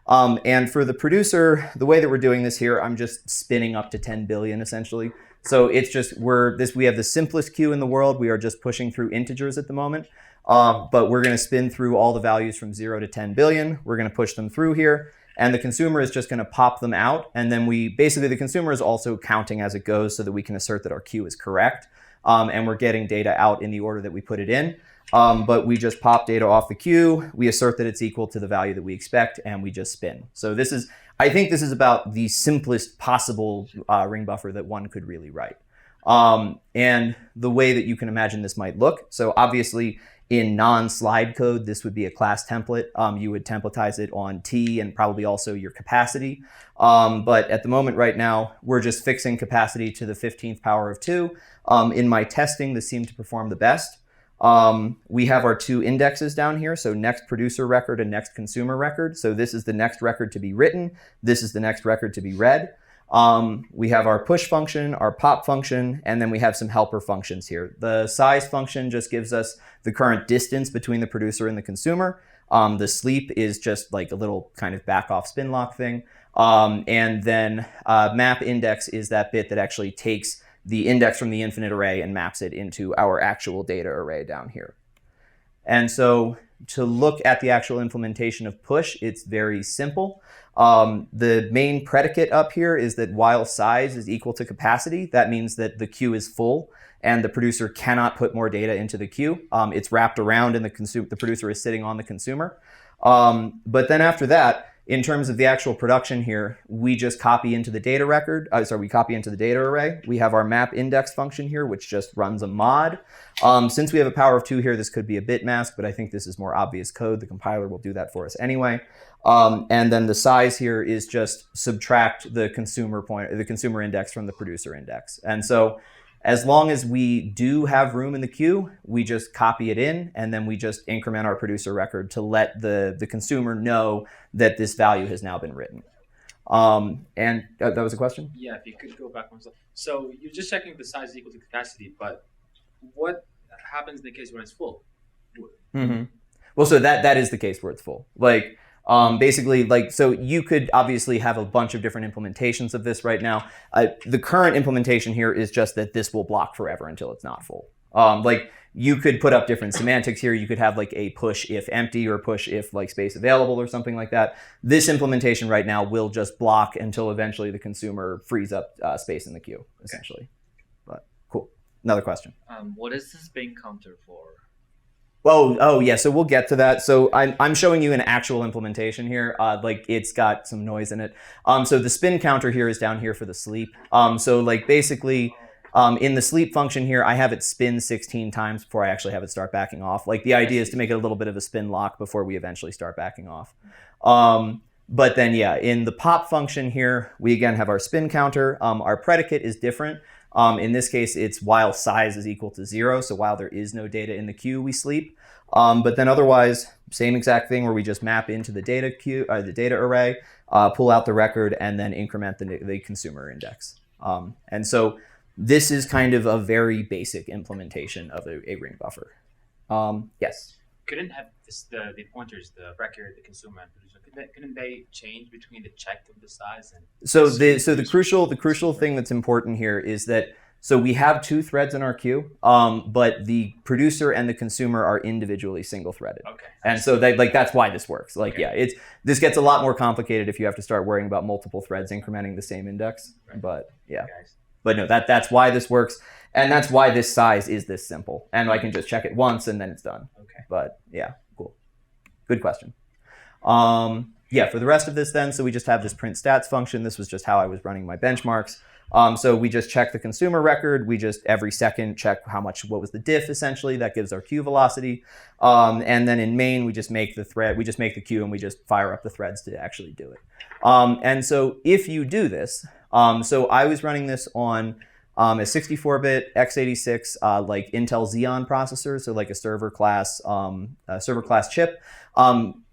And for the producer, the way that we're doing this here, I'm just spinning up to 10 billion essentially. So it's just we have the simplest queue in the world. We are just pushing through integers at the moment. But we're going to spin through all the values from 0 to 10 billion. We're going to push them through here. And the consumer is just going to pop them out. And then basically the consumer is also counting as it goes so that we can assert that our queue is correct. And we're getting data out in the order that we put it in. But we just pop data off the queue. We assert that it's equal to the value that we expect, and we just spin. So I think this is about the simplest possible ring buffer that one could really write. And the way that you can imagine this might look. So obviously, in non-slide code, this would be a class template. You would templatize it on T and probably also your capacity. But at the moment right now, we're just fixing capacity to the 15th power of 2. In my testing, this seemed to perform the best. We have our 2 indexes down here. So next producer record and next consumer record. So this is the next record to be written. This is the next record to be read. We have our push function, our pop function, and then we have some helper functions here. The size function just gives us the current distance between the producer and the consumer. The sleep is just like a little kind of back off spin lock thing. And then map index is that bit that actually takes the index from the infinite array and maps it into our actual data array down here. And so to look at the actual implementation of push, it's very simple. The main predicate up here is that while size is equal to capacity, that means that the queue is full and the producer cannot put more data into the queue. It's wrapped around and the producer is sitting on the consumer. But then after that, in terms of the actual production here, we just copy into the data record. We copy into the data array. We have our map index function here, which just runs a mod. Since we have a power of 2 here, this could be a bit mask, but I think this is more obvious code. The compiler will do that for us anyway. And then the size here is just subtract the consumer index from the producer index. And so as long as we do have room in the queue, we just copy it in, and then we just increment our producer record to let the consumer know that this value has now been written. And that was a question? Yeah, if you could go back one slide. So you're just checking if the size is equal to capacity, but what happens in the case when it's full? Mm-hmm. Well, so that is the case where it's full. Basically, so you could obviously have a bunch of different implementations of this right now. The current implementation here is just that this will block forever until it's not full. You could put up different semantics here. You could have a push if empty or push if space available or something like that. This implementation right now will just block until eventually the consumer frees up space in the queue, essentially. But cool. Another question. What is the spin counter for? Oh yeah. So we'll get to that. So I'm showing you an actual implementation here. Like it's got some noise in it. So the spin counter here is down here for the sleep. So like basically, in the sleep function here, I have it spin 16 times before I actually have it start backing off. Like the idea is to make it a little bit of a spin lock before we eventually start backing off. But then yeah, in the pop function here, we again have our spin counter. Our predicate is different. In this case, it's while size is equal to 0. So while there is no data in the queue, we sleep. But then otherwise, same exact thing where we just map into the data queue, the data array, pull out the record, and then increment the consumer index. And so this is kind of a very basic implementation of a ring buffer. Yes. Couldn't have the pointers, the record, the consumer, and producer, couldn't they change between the check of the size and? So the crucial thing that's important here is that so we have 2 threads in our queue, but the producer and the consumer are individually single threaded. Okay. And so that's why this works. Like okay. Yeah, this gets a lot more complicated if you have to start worrying about multiple threads incrementing the same index. Right. But yeah. Okay. But no, that's why this works, and that's why this size is this simple. And I can just check it once and then it's done. Okay. But yeah, cool. Good question. Yeah, for the rest of this then, so we just have this print stats function. This was just how I was running my benchmarks. So we just check the consumer record. We just every second check what was the diff essentially. That gives our queue velocity. And then in main, we just make the queue and we just fire up the threads to actually do it. And so if you do this, so I was running this on a 64-bit x86 like Intel Xeon processor, so like a server class chip.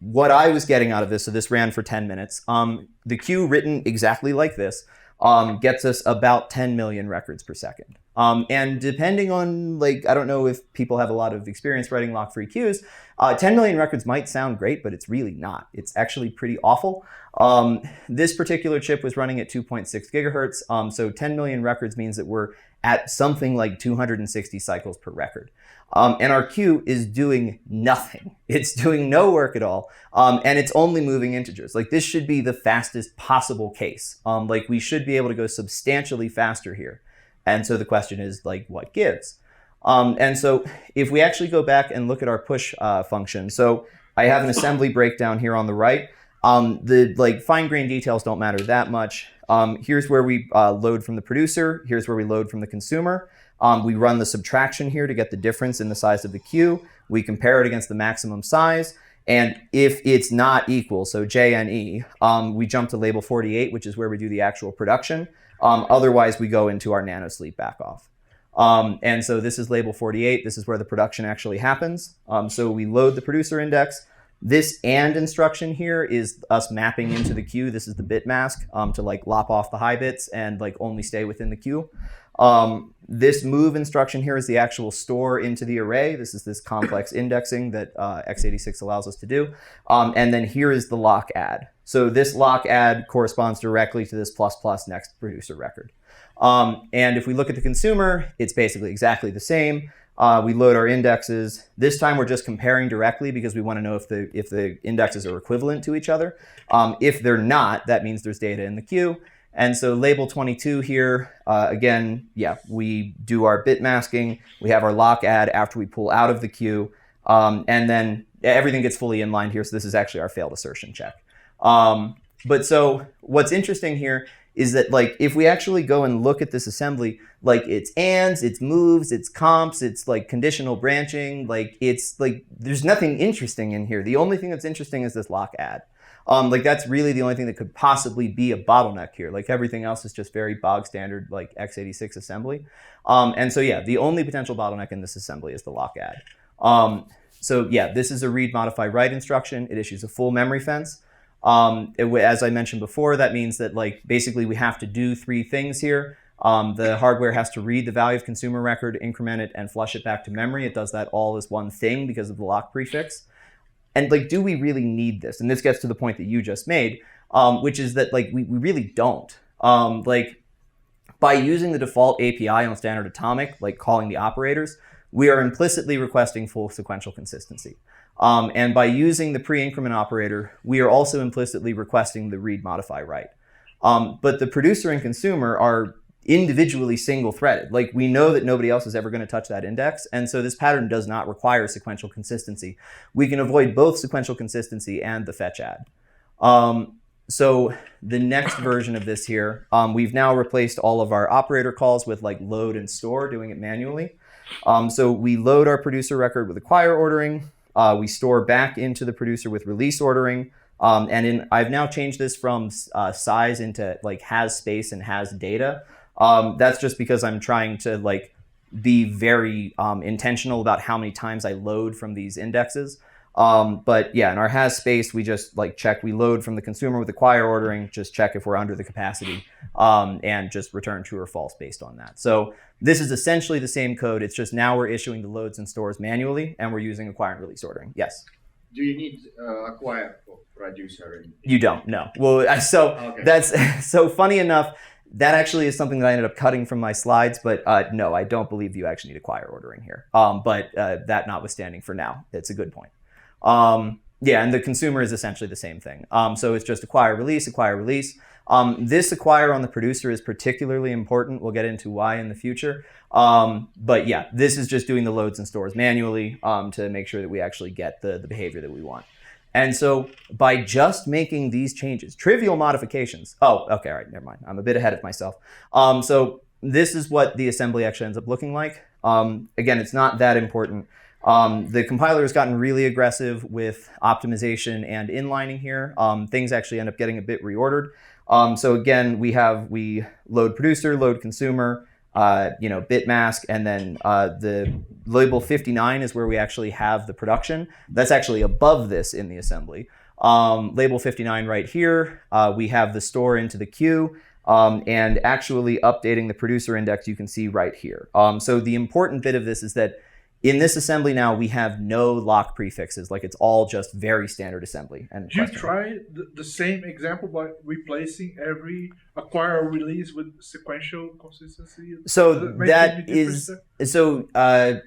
What I was getting out of this, so this ran for 10 minutes. The queue written exactly like this gets us about 10 million records per second. And depending on, like, I don't know if people have a lot of experience writing lock-free queues, 10 million records might sound great, but it's really not. It's actually pretty awful. This particular chip was running at 2.6 gigahertz. So 10 million records means that we're at something like 260 cycles per record. And our queue is doing nothing. It's doing no work at all. And it's only moving integers. Like this should be the fastest possible case. Like we should be able to go substantially faster here. And so the question is like, what gives? And so if we actually go back and look at our push function, so I have an assembly breakdown here on the right. The like fine-grained details don't matter that much. Here's where we load from the producer. Here's where we load from the consumer. We run the subtraction here to get the difference in the size of the queue. We compare it against the maximum size. And if it's not equal, so JNE, we jump to label 48, which is where we do the actual production. Otherwise, we go into our nanosleep back off. And so this is label 48. This is where the production actually happens. So we load the producer index. This AND instruction here is us mapping into the queue. This is the bit mask to like lop off the high bits and like only stay within the queue. This move instruction here is the actual store into the array. This is this complex indexing that x86 allows us to do. And then here is the lock add. So this lock add corresponds directly to this ++ next producer record. And if we look at the consumer, it's basically exactly the same. We load our indexes. This time we're just comparing directly because we want to know if the indexes are equivalent to each other. If they're not, that means there's data in the queue. And so label 22 here, again, yeah, we do our bit masking. We have our lock add after we pull out of the queue. And then everything gets fully inlined here. So this is actually our failed assertion check. But so what's interesting here is that like if we actually go and look at this assembly, like it's ands, it's moves, it's comps, it's like conditional branching, like it's like there's nothing interesting in here. The only thing that's interesting is this lock add. Like that's really the only thing that could possibly be a bottleneck here. Like everything else is just very bog standard like x86 assembly. And so yeah, the only potential bottleneck in this assembly is the lock add. So yeah, this is a read modify write instruction. It issues a full memory fence. As I mentioned before, that means that like basically we have to do 3 things here. The hardware has to read the value of consumer record, increment it, and flush it back to memory. It does that all as one thing because of the lock prefix. And like, do we really need this? And this gets to the point that you just made, which is that like we really don't. Like by using the default API on standard atomic, like calling the operators, we are implicitly requesting full sequential consistency. And by using the pre-increment operator, we are also implicitly requesting the read modify write. But the producer and consumer are individually single threaded. Like we know that nobody else is ever going to touch that index. And so this pattern does not require sequential consistency. We can avoid both sequential consistency and the fetch add. So the next version of this here, we've now replaced all of our operator calls with like load and store, doing it manually. So we load our producer record with acquire ordering. We store back into the producer with release ordering. I've now changed this from size into like has space and has data. That's just because I'm trying to like be very intentional about how many times I load from these indexes. But yeah, in our has space, we just like check, we load from the consumer with acquire ordering, just check if we're under the capacity, and just return true or false based on that. So this is essentially the same code. It's just now we're issuing the loads and stores manually, and we're using acquire and release ordering. Yes. Do you need acquire for producer? You don't, no. Well, Okay. That's so funny enough. That actually is something that I ended up cutting from my slides, but no, I don't believe you actually need acquire ordering here. But that notwithstanding for now, it's a good point. Yeah, and the consumer is essentially the same thing. So it's just acquire, release, acquire, release. This acquire on the producer is particularly important. We'll get into why in the future. But yeah, this is just doing the loads and stores manually to make sure that we actually get the behavior that we want. And so by just making these changes, trivial modifications. Oh, okay, all right, never mind. I'm a bit ahead of myself. So this is what the assembly actually ends up looking like. Again, it's not that important. The compiler has gotten really aggressive with optimization and inlining here. Things actually end up getting a bit reordered. So again, we load producer, load consumer, bit mask, and then the label 59 is where we actually have the production. That's actually above this in the assembly. Label 59 right here, we have the store into the queue, and actually updating the producer index you can see right here. So the important bit of this is that in this assembly now, we have no lock prefixes. Like it's all just very standard assembly. And do you try the same example by replacing every acquire or release with sequential consistency? So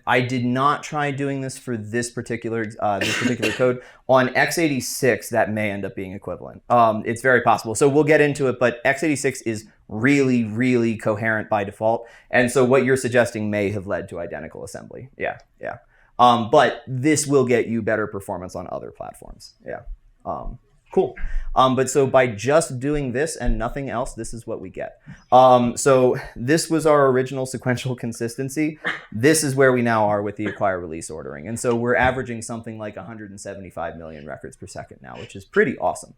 I did not try doing this for this particular code. On x86, that may end up being equivalent. It's very possible. So we'll get into it, but x86 is really, really coherent by default. And so what you're suggesting may have led to identical assembly. Yeah. But this will get you better performance on other platforms. Yeah. Cool. But so by just doing this and nothing else, this is what we get. So this was our original sequential consistency. This is where we now are with the acquire release ordering. And so we're averaging something like 175 million records per second now, which is pretty awesome.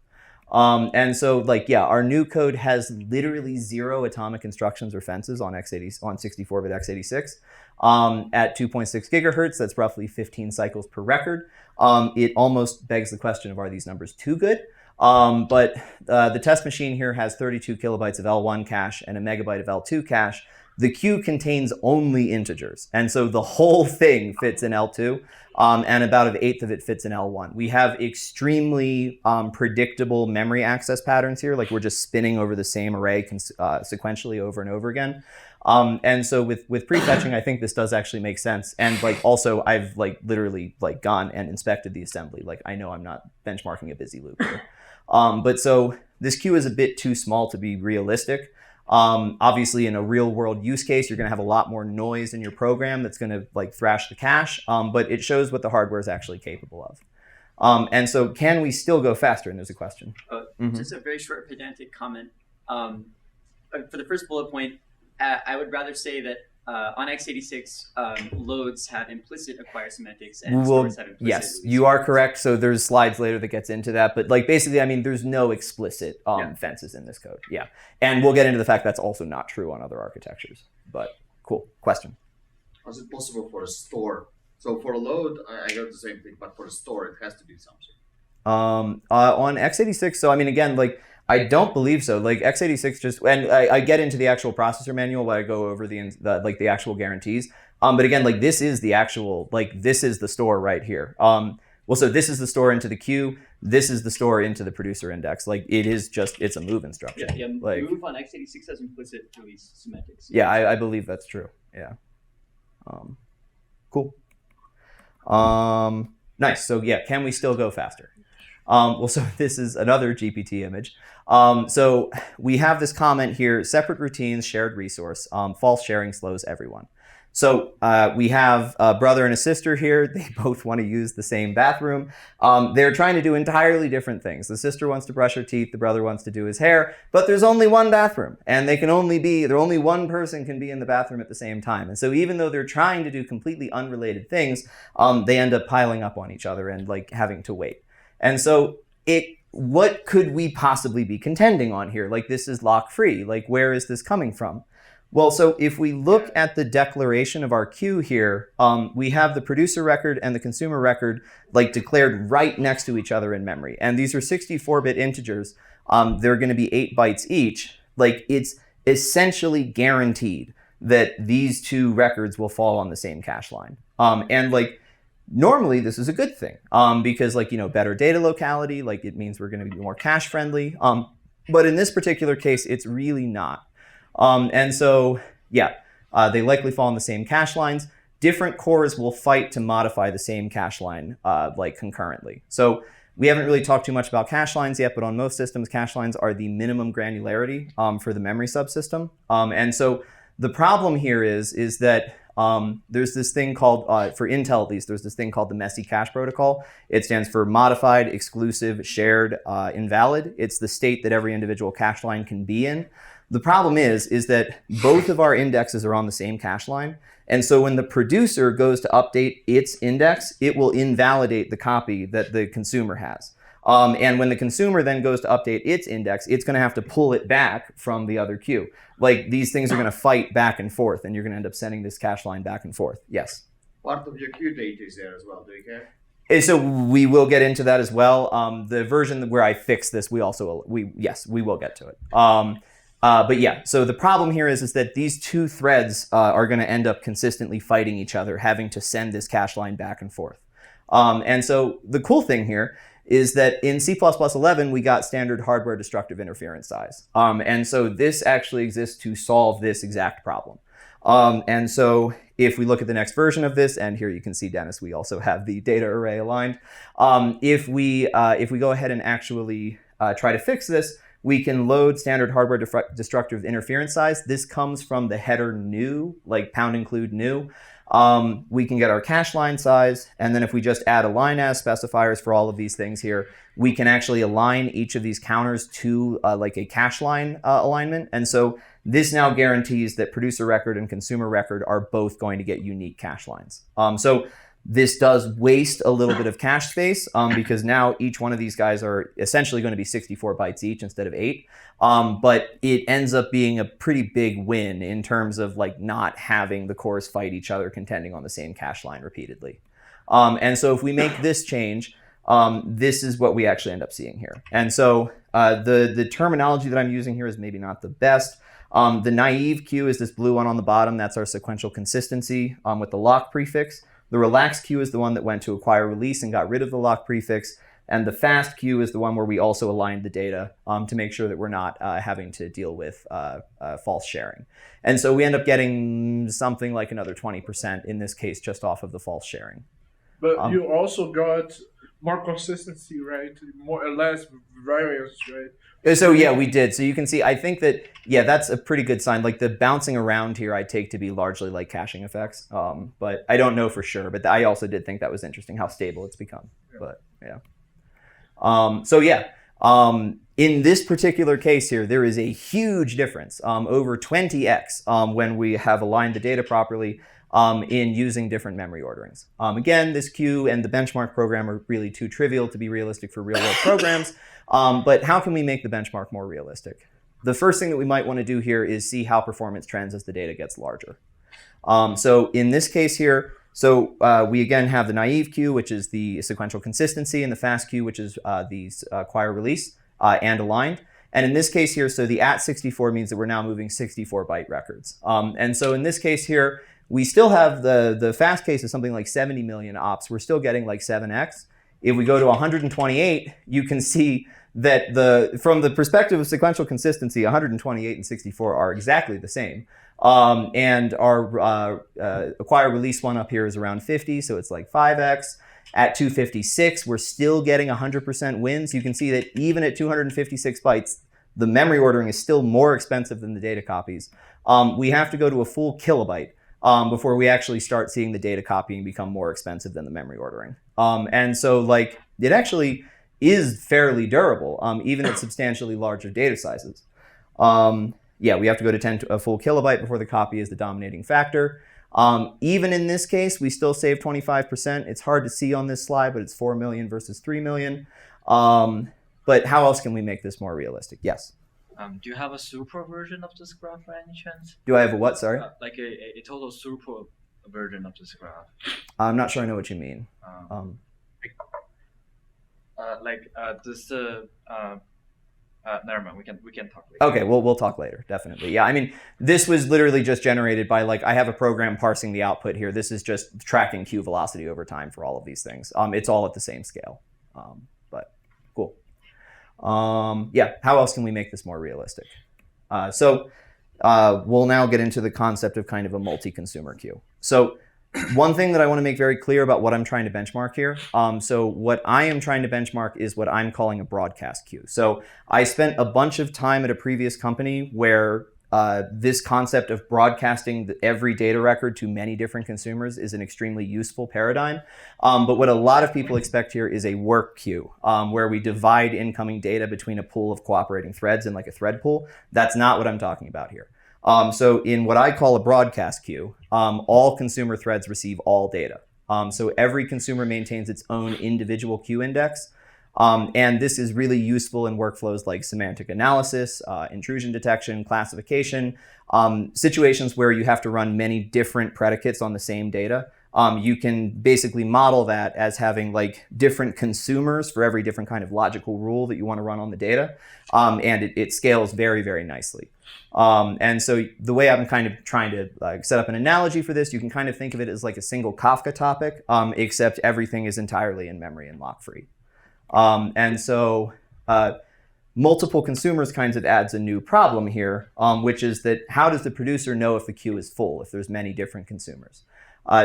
And so our new code has literally 0 atomic instructions or fences on 64-bit x86. At 2.6 gigahertz, that's roughly 15 cycles per record. It almost begs the question of, are these numbers too good? But the test machine here has 32 kilobytes of L1 cache and a megabyte of L2 cache. The queue contains only integers. And so the whole thing fits in L2, and about an eighth of it fits in L1. We have extremely predictable memory access patterns here. Like we're just spinning over the same array sequentially over and over again. And so with prefetching, I think this does actually make sense. And also I've literally gone and inspected the assembly. I know I'm not benchmarking a busy loop here. But so this queue is a bit too small to be realistic. Obviously in a real world use case, you're going to have a lot more noise in your program that's going to thrash the cache, but it shows what the hardware is actually capable of. And so can we still go faster? And there's a question. Just a very short pedantic comment. For the first bullet point, I would rather say that on x86, loads have implicit acquire semantics and stores have implicit. Yes, you are correct. So there's slides later that gets into that. But basically, I mean, there's no explicit fences in this code. Yeah. And we'll get into the fact that's also not true on other architectures. But cool. Question. Is it possible for a store? So for a load, I got the same thing, but for a store, it has to do something. On x86, so I mean, again, I don't believe so. x86 just, and I get into the actual processor manual where I go over the actual guarantees. But again, this is the actual, this is the store right here. So this is the store into the queue. This is the store into the producer index. It is just, it's a move instruction. Yeah, move on x86 has implicit release semantics. Yeah, I believe that's true. Yeah. Cool. Nice. So yeah, can we still go faster? So this is another GPT image. So we have this comment here, separate routines, shared resource, false sharing slows everyone. So we have a brother and a sister here. They both want to use the same bathroom. They're trying to do entirely different things. The sister wants to brush her teeth. The brother wants to do his hair. But there's only one bathroom. And only one person can be in the bathroom at the same time. And so even though they're trying to do completely unrelated things, they end up piling up on each other and like having to wait. And so what could we possibly be contending on here? Like, this is lock-free. Like, where is this coming from? Well, so if we look at the declaration of our queue here, we have the producer record and the consumer record like declared right next to each other in memory. And these are 64-bit integers. They're going to be 8 bytes each. Like, it's essentially guaranteed that these two records will fall on the same cache line. And like, normally this is a good thing because like, better data locality, like it means we're going to be more cache friendly. But in this particular case, it's really not. And so, they likely fall on the same cache lines. Different cores will fight to modify the same cache line, like concurrently. So we haven't really talked too much about cache lines yet, but on most systems, cache lines are the minimum granularity for the memory subsystem. And so the problem here is that there's this thing called, for Intel at least, there's this thing called the messy cache protocol. It stands for modified, exclusive, shared, invalid. It's the state that every individual cache line can be in. The problem is that both of our indexes are on the same cache line. And so when the producer goes to update its index, it will invalidate the copy that the consumer has. And when the consumer then goes to update its index, it's going to have to pull it back from the other queue. Like, these things are going to fight back and forth, and you're going to end up sending this cache line back and forth. Yes? Part of your queue data is there as well, do you care? So we will get into that as well. The version where I fix this, we will get to it. But yeah, so the problem here is that these two threads are going to end up consistently fighting each other, having to send this cache line back and forth. And so the cool thing here is that in C++11, we got standard hardware destructive interference size. And so this actually exists to solve this exact problem. And so if we look at the next version of this, and here you can see, Dennis, we also have the data array aligned. If we go ahead and actually try to fix this, we can load standard hardware destructive interference size. This comes from the header new, like #include new. We can get our cache line size, and then if we just add align as specifiers for all of these things here, we can actually align each of these counters to like a cache line alignment. And so this now guarantees that producer record and consumer record are both going to get unique cache lines. So this does waste a little bit of cache space because now each one of these guys are essentially going to be 64 bytes each instead of 8. But it ends up being a pretty big win in terms of like not having the cores fight each other contending on the same cache line repeatedly. And so if we make this change, this is what we actually end up seeing here. And so the terminology that I'm using here is maybe not the best. The naive queue is this blue one on the bottom. That's our sequential consistency with the lock prefix. The relaxed queue is the one that went to acquire release and got rid of the lock prefix. And the fast queue is the one where we also aligned the data to make sure that we're not having to deal with false sharing. And so we end up getting something like another 20% in this case, just off of the false sharing. But you also got more consistency, right? More or less variance, right? So yeah, we did. So you can see, I think that, yeah, that's a pretty good sign. Like the bouncing around here, I take to be largely like caching effects. But I don't know for sure. But I also did think that was interesting how stable it's become. Yeah. But yeah. So yeah, in this particular case here, there is a huge difference, over 20x, when we have aligned the data properly in using different memory orderings. Again, this queue and the benchmark program are really too trivial to be realistic for real-world programs. But how can we make the benchmark more realistic? The first thing that we might want to do here is see how performance trends as the data gets larger. So in this case here, we again have the naive queue, which is the sequential consistency, and the fast queue, which is the acquire release and aligned. And in this case here, so the @64 means that we're now moving 64 byte records. And so in this case here, we still have the fast case is something like 70 million ops. We're still getting like 7x. If we go to 128, you can see that from the perspective of sequential consistency, 128 and 64 are exactly the same. And our acquire release one up here is around 50, so it's like 5x. At 256, we're still getting 100% wins. You can see that even at 256 bytes, the memory ordering is still more expensive than the data copies. We have to go to a full kilobyte before we actually start seeing the data copying become more expensive than the memory ordering. And so like it actually is fairly durable, even at substantially larger data sizes. Yeah, we have to go to a full kilobyte before the copy is the dominating factor. Even in this case, we still save 25%. It's hard to see on this slide, but it's 4 million versus 3 million. But how else can we make this more realistic? Yes. Do you have a super version of this graph by any chance? Do I have a what? Sorry. Like a total super version of this graph. I'm not sure I know what you mean. Never mind. We can talk later. Okay, we'll talk later. Definitely. Yeah. I mean, this was literally just generated by like I have a program parsing the output here. This is just tracking Q velocity over time for all of these things. It's all at the same scale. But cool. Yeah. How else can we make this more realistic? So we'll now get into the concept of kind of a multi-consumer queue. So one thing that I want to make very clear about what I'm trying to benchmark here. So what I am trying to benchmark is what I'm calling a broadcast queue. So I spent a bunch of time at a previous company where this concept of broadcasting every data record to many different consumers is an extremely useful paradigm. But what a lot of people expect here is a work queue, where we divide incoming data between a pool of cooperating threads in like a thread pool. That's not what I'm talking about here. So in what I call a broadcast queue, all consumer threads receive all data. So every consumer maintains its own individual queue index. And this is really useful in workflows like semantic analysis, intrusion detection, classification, situations where you have to run many different predicates on the same data. You can basically model that as having like different consumers for every different kind of logical rule that you want to run on the data. And it scales very, very nicely. And so the way I'm kind of trying to set up an analogy for this, you can kind of think of it as like a single Kafka topic, except everything is entirely in memory and lock-free. And so multiple consumers kinds of adds a new problem here, which is that how does the producer know if the queue is full, if there's many different consumers?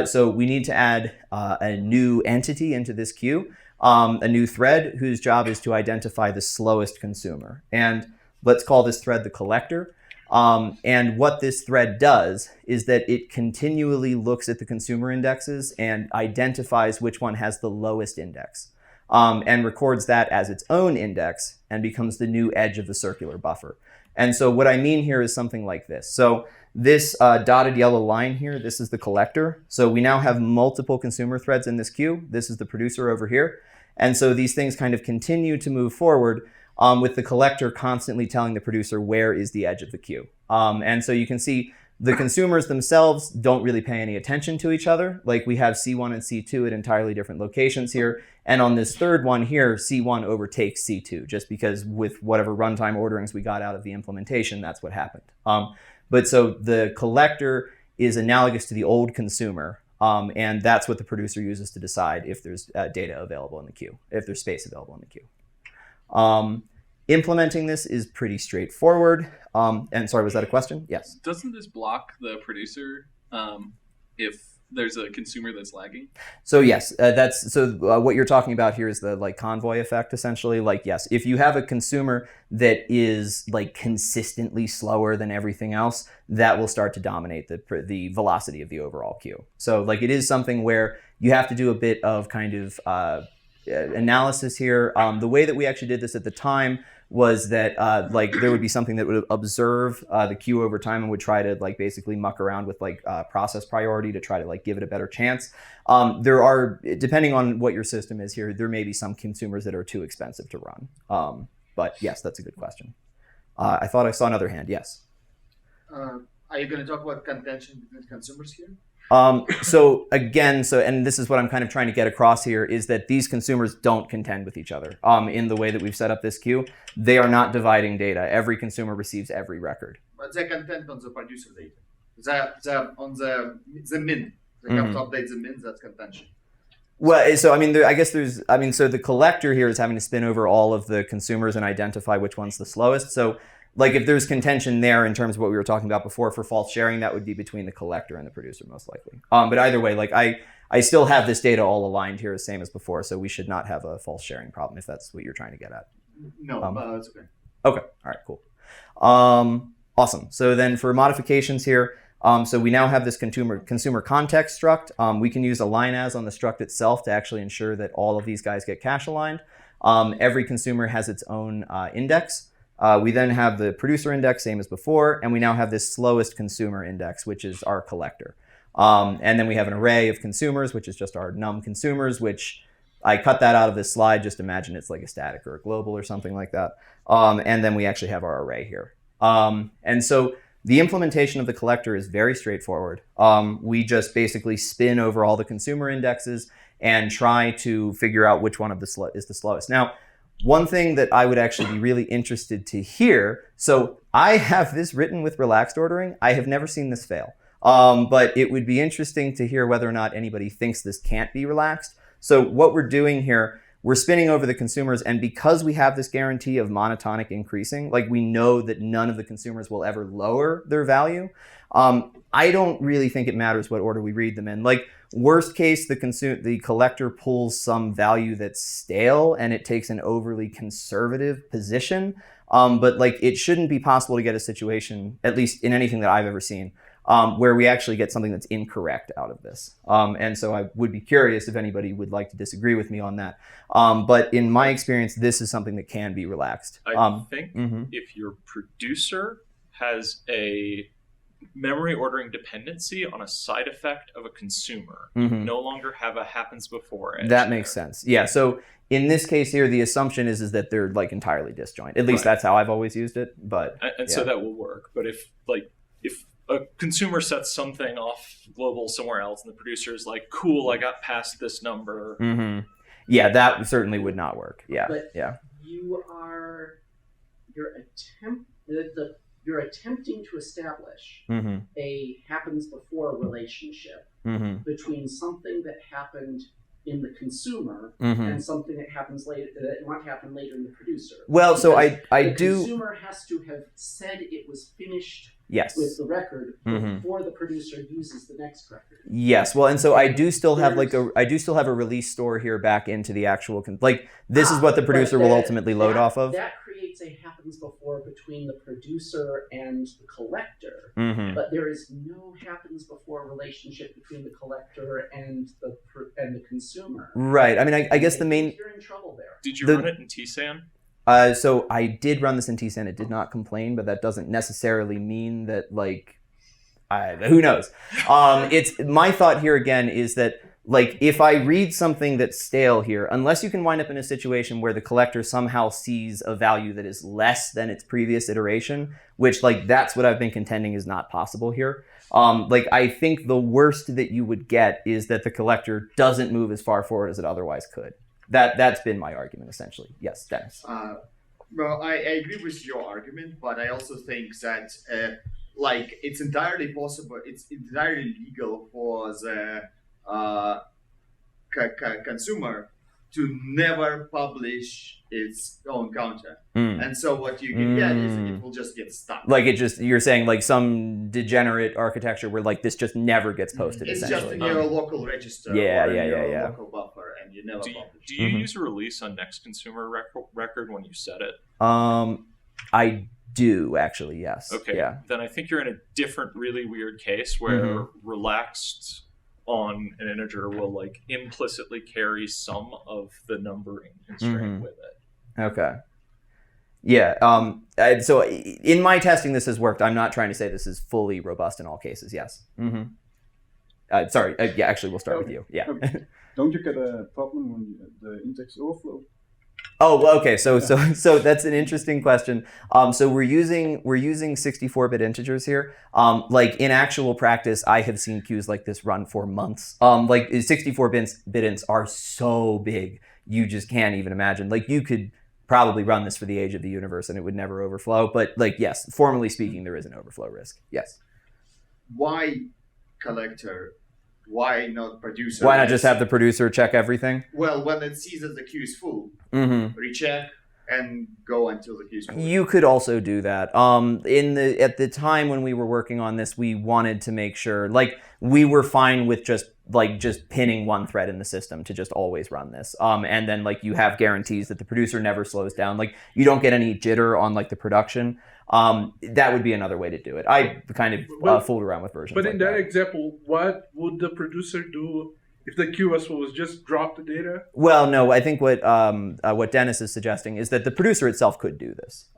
So we need to add a new entity into this queue, a new thread whose job is to identify the slowest consumer. And let's call this thread the collector. And what this thread does is that it continually looks at the consumer indexes and identifies which one has the lowest index, and records that as its own index and becomes the new edge of the circular buffer. And so what I mean here is something like this. So this dotted yellow line here, this is the collector. So we now have multiple consumer threads in this queue. This is the producer over here. And so these things kind of continue to move forward with the collector constantly telling the producer where is the edge of the queue. And so you can see the consumers themselves don't really pay any attention to each other. Like we have C1 and C2 at entirely different locations here. And on this third one here, C1 overtakes C2 just because with whatever runtime orderings we got out of the implementation, that's what happened. But so the collector is analogous to the old consumer. And that's what the producer uses to decide if there's data available in the queue, if there's space available in the queue. Implementing this is pretty straightforward. And sorry, was that a question? Yes. Doesn't this block the producer if there's a consumer that's lagging? So yes, what you're talking about here is the like convoy effect, essentially. Like yes, if you have a consumer that is like consistently slower than everything else, that will start to dominate the velocity of the overall queue. So like it is something where you have to do a bit of kind of analysis here. The way that we actually did this at the time was that like there would be something that would observe the queue over time and would try to like basically muck around with like process priority to try to like give it a better chance. There are, depending on what your system is here, there may be some consumers that are too expensive to run. But yes, that's a good question. I thought I saw another hand. Yes. Are you going to talk about contention between consumers here? So again, and this is what I'm kind of trying to get across here, is that these consumers don't contend with each other in the way that we've set up this queue. They are not dividing data. Every consumer receives every record. But they contend on the producer data. They're on the min. They have to update the min, that's contention. Well, so I mean, so the collector here is having to spin over all of the consumers and identify which one's the slowest. So like if there's contention there in terms of what we were talking about before for false sharing, that would be between the collector and the producer most likely. But either way, like I still have this data all aligned here, the same as before, so we should not have a false sharing problem if that's what you're trying to get at. No, that's okay. Okay, all right, cool. Awesome. So then for modifications here, so we now have this consumer context struct. We can use align as on the struct itself to actually ensure that all of these guys get cache aligned. Every consumer has its own index. We then have the producer index, same as before, and we now have this slowest consumer index, which is our collector. And then we have an array of consumers, which is just our num consumers, which I cut that out of this slide. Just imagine it's like a static or a global or something like that. And then we actually have our array here. And so the implementation of the collector is very straightforward. We just basically spin over all the consumer indexes and try to figure out which one of is the slowest. Now, one thing that I would actually be really interested to hear, so I have this written with relaxed ordering. I have never seen this fail, but it would be interesting to hear whether or not anybody thinks this can't be relaxed. So what we're doing here, we're spinning over the consumers, and because we have this guarantee of monotonic increasing, like we know that none of the consumers will ever lower their value, I don't really think it matters what order we read them in. Like worst case, the collector pulls some value that's stale and it takes an overly conservative position, but like it shouldn't be possible to get a situation, at least in anything that I've ever seen, where we actually get something that's incorrect out of this. And so I would be curious if anybody would like to disagree with me on that. But in my experience, this is something that can be relaxed. I think if your producer has a memory ordering dependency on a side effect of a consumer, you no longer have a happens before. That makes sense. Yeah. So in this case here, the assumption is that they're like entirely disjoint. At least that's how I've always used it. But so that will work. But if a consumer sets something off global somewhere else and the producer is like, cool, I got past this number. Yeah, that certainly would not work. Yeah. But you're attempting to establish a happens before relationship between something that happened in the consumer and something that happens later, that might happen later in the producer. Well, so I the do. The consumer has to have said it was finished Yes. with the record before the producer uses the next record. Yes. Well, and so I do still have a release store here back into the actual this is what the producer will ultimately load off of. That creates a happens before between the producer and the collector, but there is no happens before relationship between the collector and the consumer. Right. I mean, I guess the main. You're in trouble there. Did you run it in TSAN? So I did run this in TSAN. It did not complain, but that doesn't necessarily mean that, like, who knows? It's my thought here again is that, like, if I read something that's stale here, unless you can wind up in a situation where the collector somehow sees a value that is less than its previous iteration, which, like, that's what I've been contending is not possible here. Like, I think the worst that you would get is that the collector doesn't move as far forward as it otherwise could. That's been my argument, essentially. Yes, Dennis. Well, I agree with your argument, but I also think that, like, it's entirely possible, it's entirely legal for the consumer to never publish its own counter. And so what you can get is it will just get stuck. Like you're saying like some degenerate architecture where like this just never gets posted. It's essentially. just in your local register local buffer and you never publish. Do you use a release on next consumer record when you set it? I do actually, yes. Okay, yeah. Then I think you're in a different really weird case where relaxed on an integer will like implicitly carry some of the numbering constraint with it. Okay. Yeah. So in my testing, this has worked. I'm not trying to say this is fully robust in all cases. Yes. Sorry. Yeah. Actually, we'll start with you. Yeah. Don't you get a problem when the index overflow? Oh, okay. So that's an interesting question. So we're using 64-bit integers here. Like in actual practice, I have seen queues like this run for months. Like 64-bit ints are so big, you just can't even imagine. Like you could probably run this for the age of the universe and it would never overflow. But like, yes, formally speaking, there is an overflow risk. Yes. Why collector? Why not producer? Why not just have the producer check everything? Well, when it sees that the queue is full, recheck and go until the key is fully. You could also do that. At the time when we were working on this, we wanted to make sure, like, we were fine with just pinning one thread in the system to just always run this. And then like you have guarantees that the producer never slows down. Like you don't get any jitter on like the production. That would be another way to do it. I kind of fooled around with versions. But in that example, what would the producer do if the QoS was just drop the data? Well, no, I think what Dennis is suggesting is that the producer itself could do this.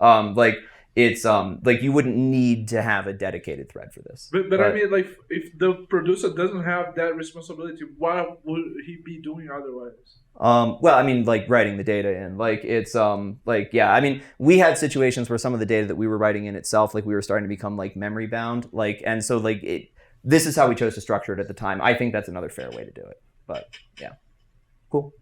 It's like you wouldn't need to have a dedicated thread for this. But I mean, like, if the producer doesn't have that responsibility, what would he be doing otherwise? Well, I mean, like writing the data in, like it's like, yeah, I mean, we had situations where some of the data that we were writing in itself, like we were starting to become like memory bound, like, and so like this is how we chose to structure it at the time. I think that's another fair way to do it, but yeah, cool.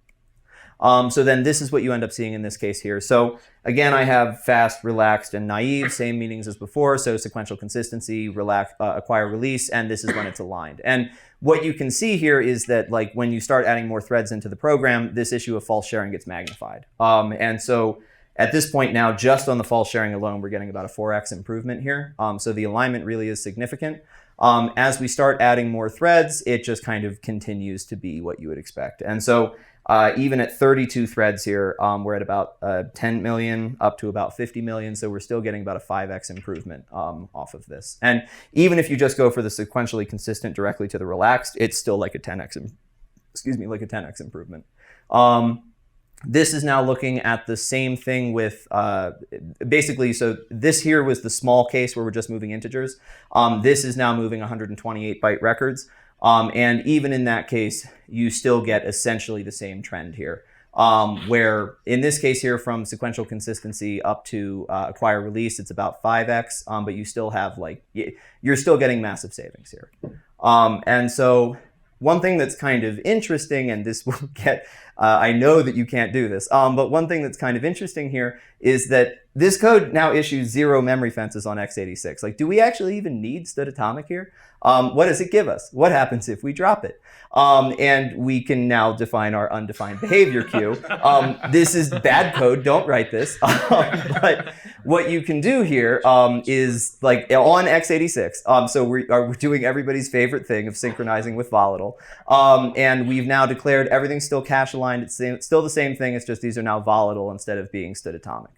So then this is what you end up seeing in this case here. So again, I have fast, relaxed, and naive, same meanings as before. So sequential consistency, relax, acquire, release, and this is when it's aligned. And what you can see here is that like when you start adding more threads into the program, this issue of false sharing gets magnified. And so at this point now, just on the false sharing alone, we're getting about a 4x improvement here. So the alignment really is significant. As we start adding more threads, it just kind of continues to be what you would expect. And so even at 32 threads here, we're at about 10 million up to about 50 million. So we're still getting about a 5x improvement off of this. And even if you just go for the sequentially consistent directly to the relaxed, it's still like a 10x, like a 10x improvement. This is now looking at the same thing with basically, so this here was the small case where we're just moving integers. This is now moving 128 byte records. And even in that case, you still get essentially the same trend here, where in this case here from sequential consistency up to acquire release, it's about 5x, but you still have like, you're still getting massive savings here. And so one thing that's kind of interesting, and this will get, I know that you can't do this, but one thing that's kind of interesting here is that this code now issues 0 memory fences on x86. Like, do we actually even need stood atomic here? What does it give us? What happens if we drop it? And we can now define our undefined behavior queue. This is bad code, don't write this. But what you can do here is like on x86, so we're doing everybody's favorite thing of synchronizing with volatile. And we've now declared everything's still cache aligned. It's still the same thing, it's just these are now volatile instead of being stood atomic.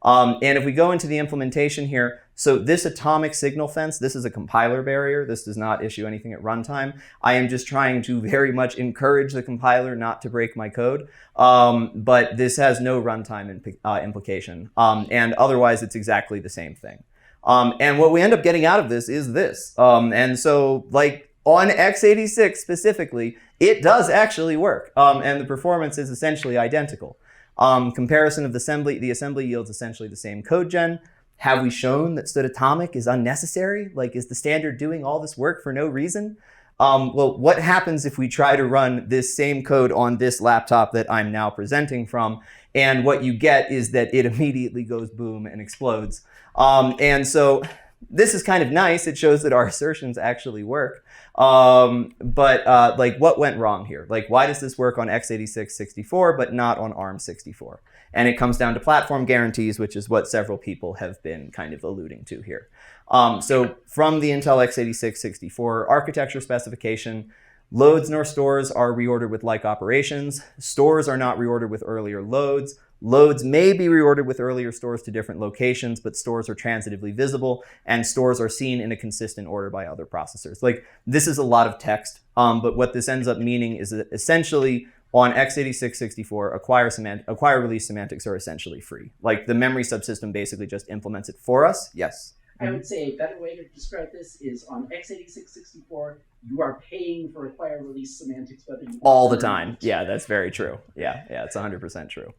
And if we go into the implementation here, so this atomic signal fence, this is a compiler barrier. This does not issue anything at runtime. I am just trying to very much encourage the compiler not to break my code. But this has no runtime implication. And otherwise, it's exactly the same thing. And what we end up getting out of this is this. And so like on x86 specifically, it does actually work. And the performance is essentially identical. Comparison of the assembly yields essentially the same code gen. Have we shown that stood atomic is unnecessary? Like, is the standard doing all this work for no reason? Well, what happens if we try to run this same code on this laptop that I'm now presenting from? And what you get is that it immediately goes boom and explodes. And so this is kind of nice. It shows that our assertions actually work. But like, what went wrong here? Like, why does this work on x86 64 but not on ARM 64? And it comes down to platform guarantees, which is what several people have been kind of alluding to here. So from the Intel x86 64 architecture specification, loads nor stores are reordered with like operations. Stores are not reordered with earlier loads. Loads may be reordered with earlier stores to different locations, but stores are transitively visible, and stores are seen in a consistent order by other processors. Like, this is a lot of text, but what this ends up meaning is that essentially on x86 64, acquire release semantics are essentially free. Like, the memory subsystem basically just implements it for us. Yes? I would say a better way to describe this is on x86 64, you are paying for acquire release semantics whether you all the time. Yeah, that's very true. Yeah, it's 100% true.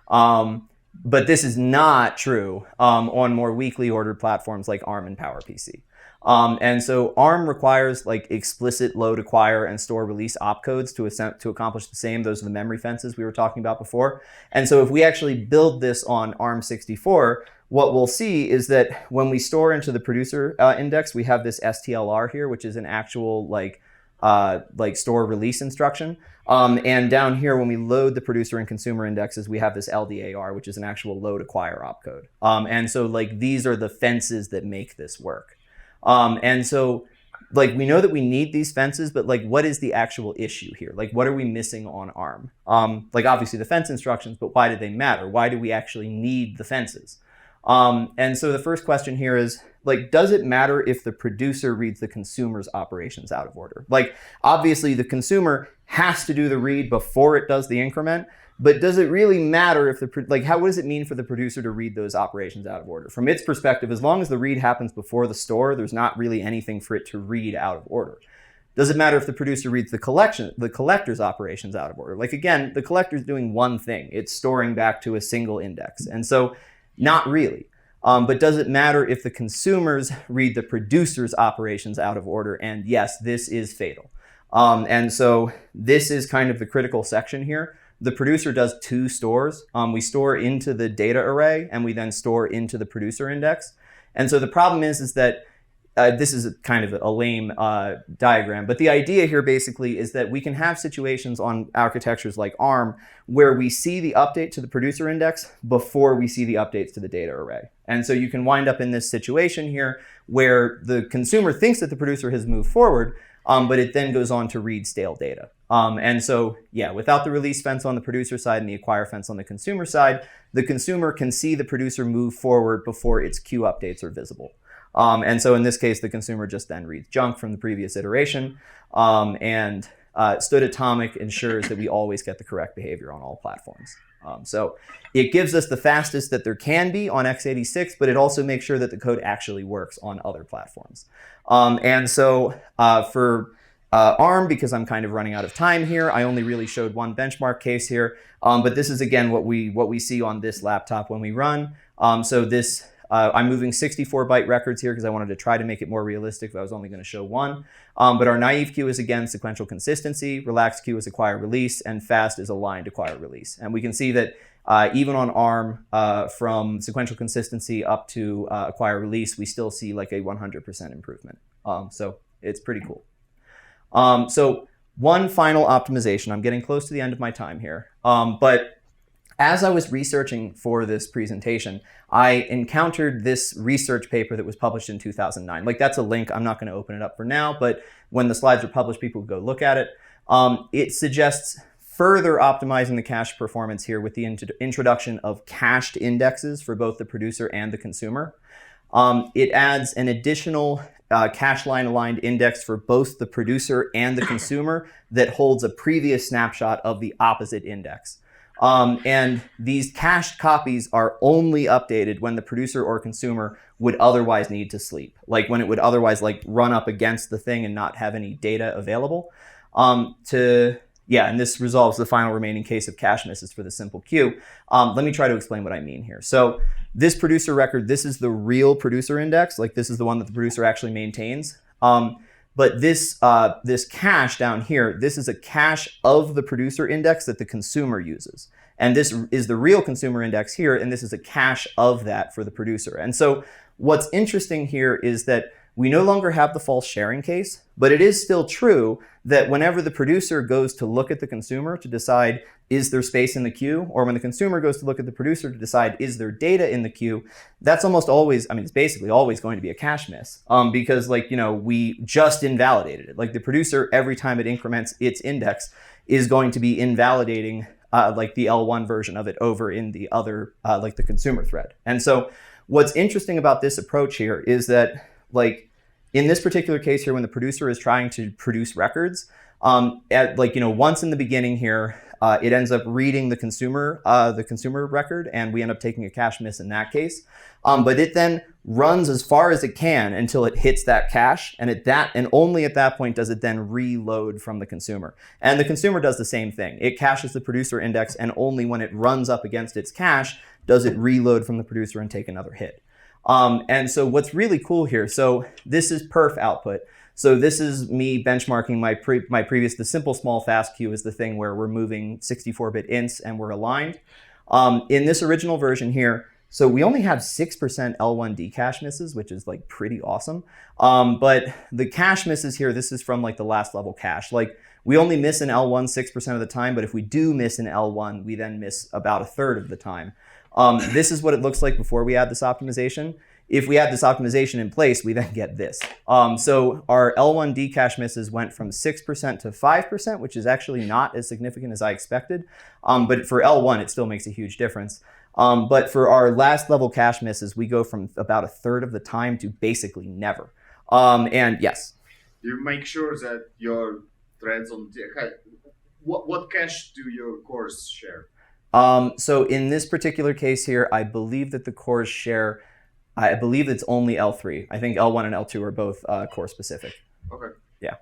But this is not true on more weakly ordered platforms like ARM and PowerPC. And so ARM requires like explicit load, acquire, and store release opcodes to accomplish the same. Those are the memory fences we were talking about before. And so if we actually build this on ARM 64, what we'll see is that when we store into the producer index, we have this STLR here, which is an actual like like store release instruction. And down here, when we load the producer and consumer indexes, we have this LDAR, which is an actual load acquire opcode. And so like these are the fences that make this work. And so like we know that we need these fences, but like what is the actual issue here? Like what are we missing on ARM? Like obviously the fence instructions, but why do they matter? Why do we actually need the fences? And so the first question here is, like, does it matter if the producer reads the consumer's operations out of order? Like, obviously the consumer has to do the read before it does the increment, but does it really matter if what does it mean for the producer to read those operations out of order? From its perspective, as long as the read happens before the store, there's not really anything for it to read out of order. Does it matter if the producer reads the collector's operations out of order? Like, again, the collector's doing one thing. It's storing back to a single index. And so not really. But does it matter if the consumers read the producer's operations out of order? And yes, this is fatal. And so this is kind of the critical section here. The producer does two stores. We store into the data array, and we then store into the producer index. And so the problem is that this is kind of a lame diagram, but the idea here basically is that we can have situations on architectures like ARM where we see the update to the producer index before we see the updates to the data array. And so you can wind up in this situation here where the consumer thinks that the producer has moved forward, but it then goes on to read stale data. And so, yeah, without the release fence on the producer side and the acquire fence on the consumer side, the consumer can see the producer move forward before its queue updates are visible. And so in this case, the consumer just then reads junk from the previous iteration. And Stood Atomic ensures that we always get the correct behavior on all platforms. So it gives us the fastest that there can be on x86, but it also makes sure that the code actually works on other platforms. And so for ARM, because I'm kind of running out of time here, I only really showed one benchmark case here. But this is, again, what we see on this laptop when we run. So this I'm moving 64-byte records here because I wanted to try to make it more realistic if I was only going to show one. But our naive queue is, again, sequential consistency, relaxed queue is acquire release, and fast is aligned acquire release. And we can see that even on ARM, from sequential consistency up to acquire release, we still see like a 100% improvement. So it's pretty cool. So one final optimization. I'm getting close to the end of my time here. But as I was researching for this presentation, I encountered this research paper that was published in 2009. Like, that's a link. I'm not going to open it up for now, but when the slides are published, people will go look at it. It suggests further optimizing the cache performance here with the introduction of cached indexes for both the producer and the consumer. It adds an additional cache line aligned index for both the producer and the consumer that holds a previous snapshot of the opposite index. And these cached copies are only updated when the producer or consumer would otherwise need to sleep, like when it would otherwise like run up against the thing and not have any data available. And this resolves the final remaining case of cache misses for the simple queue. Let me try to explain what I mean here. So this producer record, this is the real producer index, like this is the one that the producer actually maintains. But this cache down here, this is a cache of the producer index that the consumer uses. And this is the real consumer index here, and this is a cache of that for the producer. And so what's interesting here is that we no longer have the false sharing case, but it is still true that whenever the producer goes to look at the consumer to decide, is there space in the queue? Or when the consumer goes to look at the producer to decide, is there data in the queue? That's almost always, it's basically always going to be a cache miss because we just invalidated it. Like the producer, every time it increments its index, is going to be invalidating like the L1 version of it over in the other, like the consumer thread. And so what's interesting about this approach here is that, like, in this particular case here, when the producer is trying to produce records, once in the beginning here, it ends up reading the consumer record, and we end up taking a cache miss in that case. But it then runs as far as it can until it hits that cache, and only at that point does it then reload from the consumer. And the consumer does the same thing. It caches the producer index, and only when it runs up against its cache does it reload from the producer and take another hit. And so what's really cool here, so this is perf output. So this is me benchmarking my previous, the simple small fast queue is the thing where we're moving 64-bit ints and we're aligned. In this original version here, So we only have 6% L1D cache misses, which is like pretty awesome. But the cache misses here, this is from like the last level cache. Like we only miss an L1 6% of the time, but if we do miss an L1, we then miss about a third of the time. This is what it looks like before we add this optimization. If we add this optimization in place, we then get this. So our L1D cache misses went from 6% to 5%, which is actually not as significant as I expected. But for L1, it still makes a huge difference. But for our last level cache misses, we go from about a third of the time to basically never. And yes. You make sure that your threads on what cache do your cores share? So in this particular case here, I believe that the cores share, I believe it's only L3. I think L1 and L2 are both core specific. Okay. Yeah.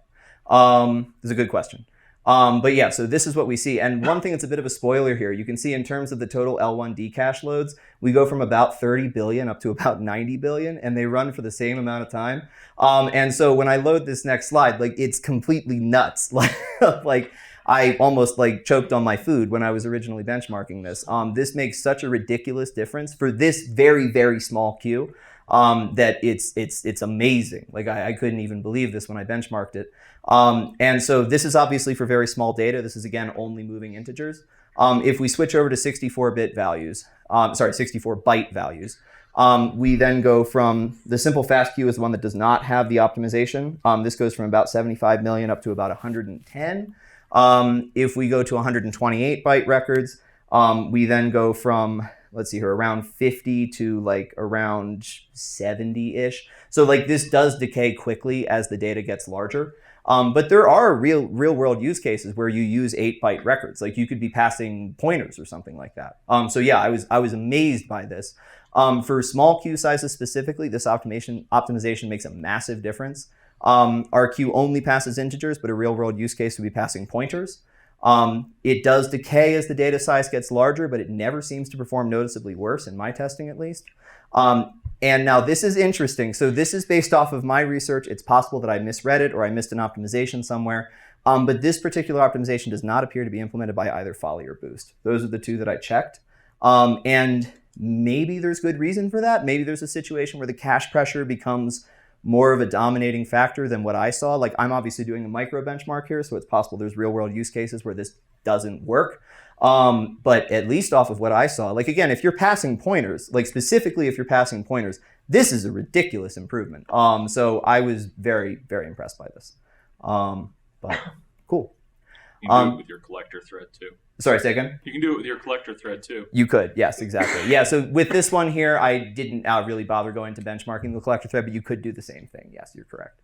It's a good question. But yeah, so this is what we see. And one thing that's a bit of a spoiler here, you can see in terms of the total L1D cache loads, we go from about 30 billion up to about 90 billion, and they run for the same amount of time. And so when I load this next slide, like it's completely nuts. Like I almost like choked on my food when I was originally benchmarking this. This makes such a ridiculous difference for this very, very small queue that it's amazing. Like I couldn't even believe this when I benchmarked it. And so this is obviously for very small data. This is again only moving integers. If we switch over to 64-bit values, 64-byte values, we then go from the simple fast queue is the one that does not have the optimization. This goes from about 75 million up to about 110. If we go to 128-byte records, we then go from, let's see here, around 50 to like around 70-ish. So like this does decay quickly as the data gets larger. But there are real world use cases where you use 8-byte records. Like you could be passing pointers or something like that. So yeah, I was amazed by this. For small queue sizes specifically, this optimization makes a massive difference. Our queue only passes integers, but a real world use case would be passing pointers. It does decay as the data size gets larger, but it never seems to perform noticeably worse in my testing at least. And now this is interesting. So this is based off of my research. It's possible that I misread it or I missed an optimization somewhere. But this particular optimization does not appear to be implemented by either Folly or Boost. Those are the two that I checked. And maybe there's good reason for that. Maybe there's a situation where the cache pressure becomes more of a dominating factor than what I saw. Like I'm obviously doing a micro benchmark here, so it's possible there's real world use cases where this doesn't work. But at least off of what I saw, like again, if you're passing pointers, like specifically if you're passing pointers, this is a ridiculous improvement. So I was very, very impressed by this. But cool. You can do it with your collector thread too. Sorry, say again? You can do it with your collector thread too. You could, yes, exactly. Yeah, so with this one here, I didn't really bother going to benchmarking the collector thread, but you could do the same thing. Yes, you're correct.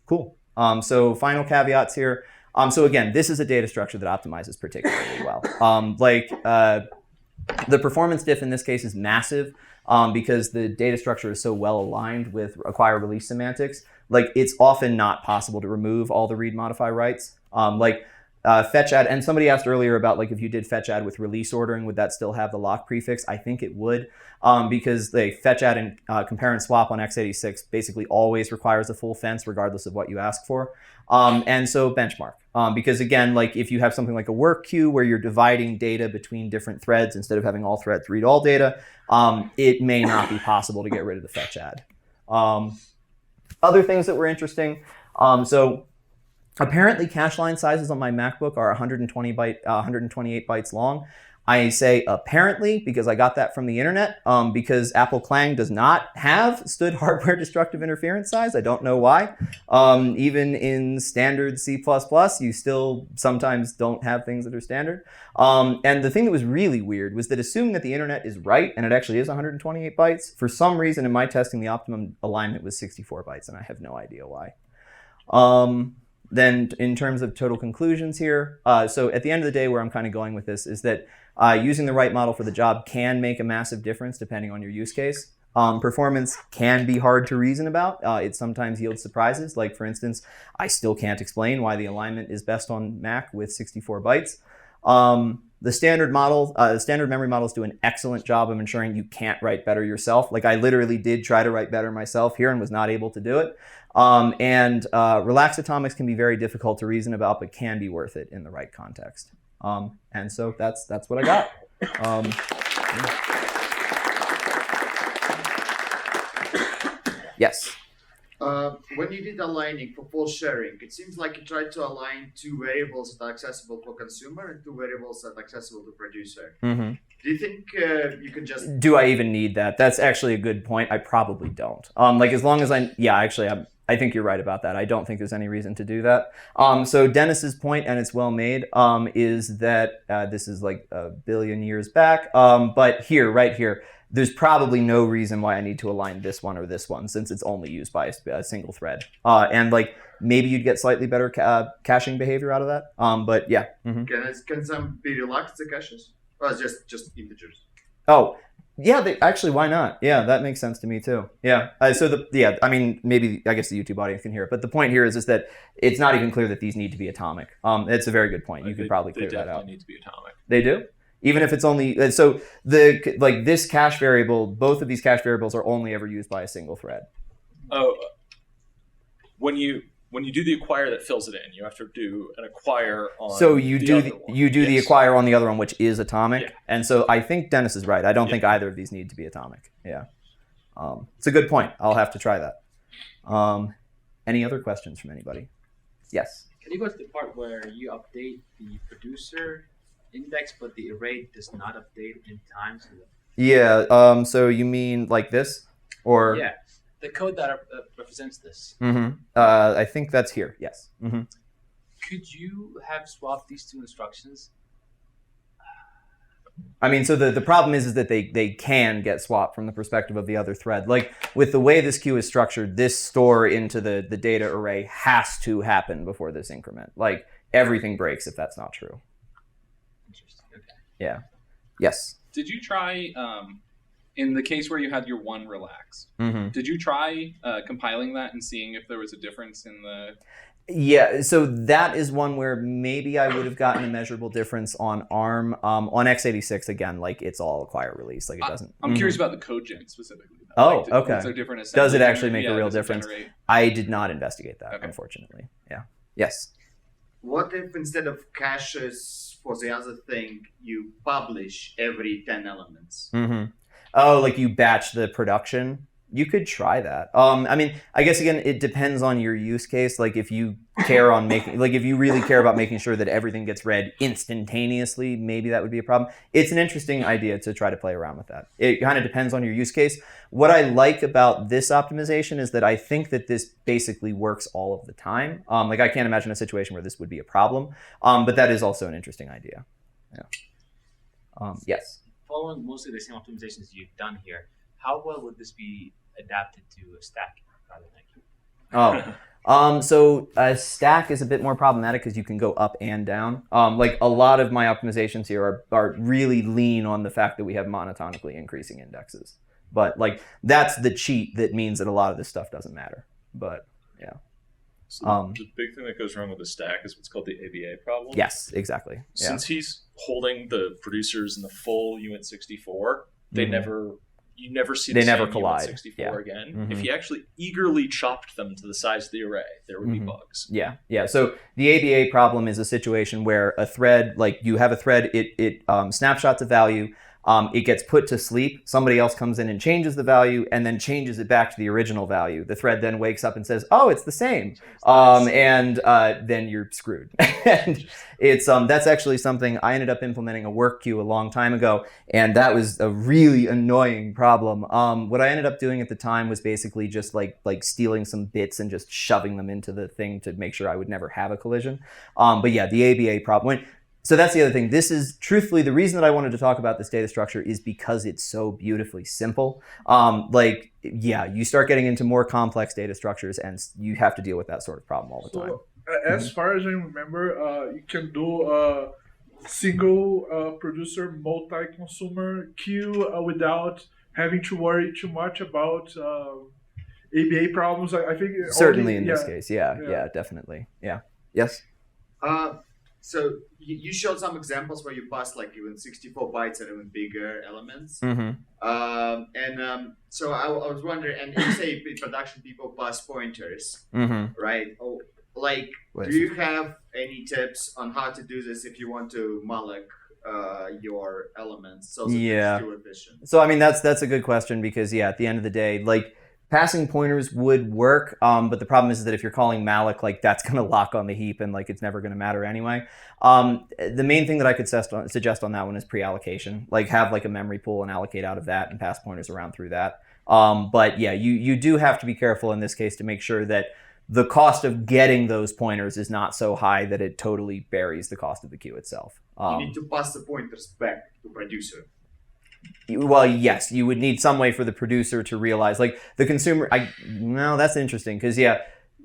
Cool. So final caveats here. So again, this is a data structure that optimizes particularly well. The performance diff in this case is massive because the data structure is so well aligned with acquire release semantics. Like it's often not possible to remove all the read modify writes. Fetch add, and somebody asked earlier about like if you did fetch add with release ordering, would that still have the lock prefix? I think it would, because the fetch add and compare and swap on x86 basically always requires a full fence regardless of what you ask for. And so benchmark, because again, like if you have something like a work queue where you're dividing data between different threads instead of having all threads read all data, it may not be possible to get rid of the fetch add. Other things that were interesting, so apparently cache line sizes on my MacBook are 128 bytes long. I say apparently because I got that from the internet, because Apple Clang does not have stood hardware destructive interference size. I don't know why. Even in standard C++, you still sometimes don't have things that are standard. And the thing that was really weird was that assuming that the internet is right, and it actually is 128 bytes, for some reason in my testing, the optimum alignment was 64 bytes, and I have no idea why. Then in terms of total conclusions here, so at the end of the day where I'm kind of going with this is that using the right model for the job can make a massive difference depending on your use case. Performance can be hard to reason about. It sometimes yields surprises. Like for instance, I still can't explain why the alignment is best on Mac with 64 bytes. The standard memory models do an excellent job of ensuring you can't write better yourself. Like I literally did try to write better myself here and was not able to do it. Relaxed atomics can be very difficult to reason about, but can be worth it in the right context. And so that's what I got. Yeah. Yes. When you did aligning for full sharing, it seems like you tried to align two variables that are accessible for consumer and two variables that are accessible to producer. Mm-hmm. Do you think you can just... Do I even need that? That's actually a good point. I probably don't. Like as long as I think you're right about that. I don't think there's any reason to do that. So Dennis's point, and it's well made, is that this is like a billion years back. But right here, there's probably no reason why I need to align this one or this one, since it's only used by a single thread. And like maybe you'd get slightly better caching behavior out of that. But yeah. Mm-hmm. Can some be relaxed the caches? Or just integers? Oh, yeah. Actually, why not? Yeah, that makes sense to me too. Yeah. I mean, maybe I guess the YouTube audience can hear it, but the point here is that it's not even clear that these need to be atomic. It's a very good point. You could probably clear that out. They need to be atomic. They do? Even if it's only so this cache variable, both of these cache variables are only ever used by a single thread. Oh, when you do the acquire that fills it in, you have to do an acquire on. So you do the acquire on the other one, which is atomic. Yeah. And so I think Dennis is right. I don't think either of these need to be atomic. Yeah, it's a good point. I'll have to try that. Any other questions from anybody? Yes. Can you go to the part where you update the producer index, but the array does not update in time? Yeah. So you mean like this, or? Yeah. The code that represents this. Mm-hmm. I think that's here. Yes. Mm-hmm. Could you have swapped these two instructions? I mean, so the problem is that they can get swapped from the perspective of the other thread. Like with the way this queue is structured, this store into the data array has to happen before this increment. Like everything breaks if that's not true. Interesting. Okay. Yeah. Yes. Did you try? In the case where you had your one relaxed, did you try compiling that and seeing if there was a difference in the... Yeah, so that is one where maybe I would have gotten a measurable difference on ARM. On x86, again, like it's all acquire release. Like it doesn't... I'm curious about the code gen specifically. Oh, like, okay. Is there different does it actually make a real difference? I did not investigate that, unfortunately. Yeah. Yes. What if instead of caches for the other thing, you publish every 10 elements? Mm-hmm. Oh, like you batch the production? You could try that. I mean, I guess again, it depends on your use case. Like if you care on making, like if you really care about making sure that everything gets read instantaneously, maybe that would be a problem. It's an interesting idea to try to play around with that. It kind of depends on your use case. What I like about this optimization is that I think that this basically works all of the time. Like I can't imagine a situation where this would be a problem, but that is also an interesting idea. Yeah. Yes. Following mostly the same optimizations you've done here, how well would this be adapted to a stack rather than queue? So a stack is a bit more problematic because you can go up and down. Like a lot of my optimizations here are really lean on the fact that we have monotonically increasing indexes. But like that's the cheat that means that a lot of this stuff doesn't matter. But yeah. So the big thing that goes wrong with the stack is what's called the ABA problem. Yes, exactly. Yeah. Since he's holding the producers in the full uint64, you never see the same collide. uint64 again. If you actually eagerly chopped them to the size of the array, there would be bugs. Yeah, yeah. So the ABA problem is a situation where a thread, like you have a thread, it snapshots a value. It gets put to sleep. Somebody else comes in and changes the value and then changes it back to the original value. The thread then wakes up and says, oh, it's the same. And then you're screwed. And it's that's actually something I ended up implementing a work queue a long time ago. And that was a really annoying problem. What I ended up doing at the time was basically just like stealing some bits and just shoving them into the thing to make sure I would never have a collision. But yeah, the ABA problem. So that's the other thing. This is truthfully the reason that I wanted to talk about this data structure is because it's so beautifully simple. You start getting into more complex data structures and you have to deal with that sort of problem all the time. As far as I remember, you can do a single producer multi-consumer queue without having to worry too much about ABA problems. I think certainly in this case, yeah, definitely, yeah, yes. So you showed some examples where you pass like even 64 bytes and even bigger elements. So I was wondering, and you say in production people pass pointers, right? Oh, like, do you have any tips on how to do this if you want to malloc your elements so that it's too efficient? So I mean that's a good question because at the end of the day, like passing pointers would work, but the problem is that if you're calling malloc, like that's going to lock on the heap and like it's never going to matter anyway. The main thing that I could suggest on that one is pre-allocation. Like have like a memory pool and allocate out of that and pass pointers around through that. But yeah, you do have to be careful in this case to make sure that the cost of getting those pointers is not so high that it totally buries the cost of the queue itself. You need to pass the pointers back to producer. Well, yes, you would need some way for the producer to realize, like the consumer. No, that's interesting because yeah,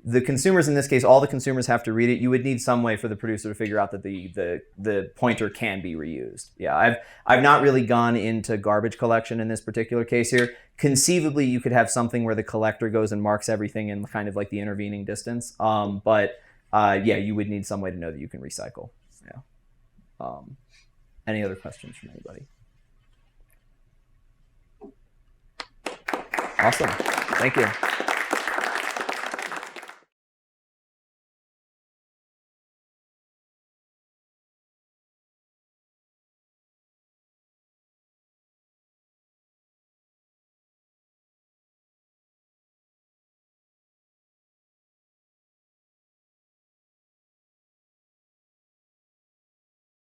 the consumers in this case, all the consumers have to read it. You would need some way for the producer to figure out that the pointer can be reused. Yeah, I've not really gone into garbage collection in this particular case here. Conceivably, you could have something where the collector goes and marks everything in kind of like the intervening distance. But yeah, you would need some way to know that you can recycle. Yeah. Any other questions from anybody? Awesome. Thank you.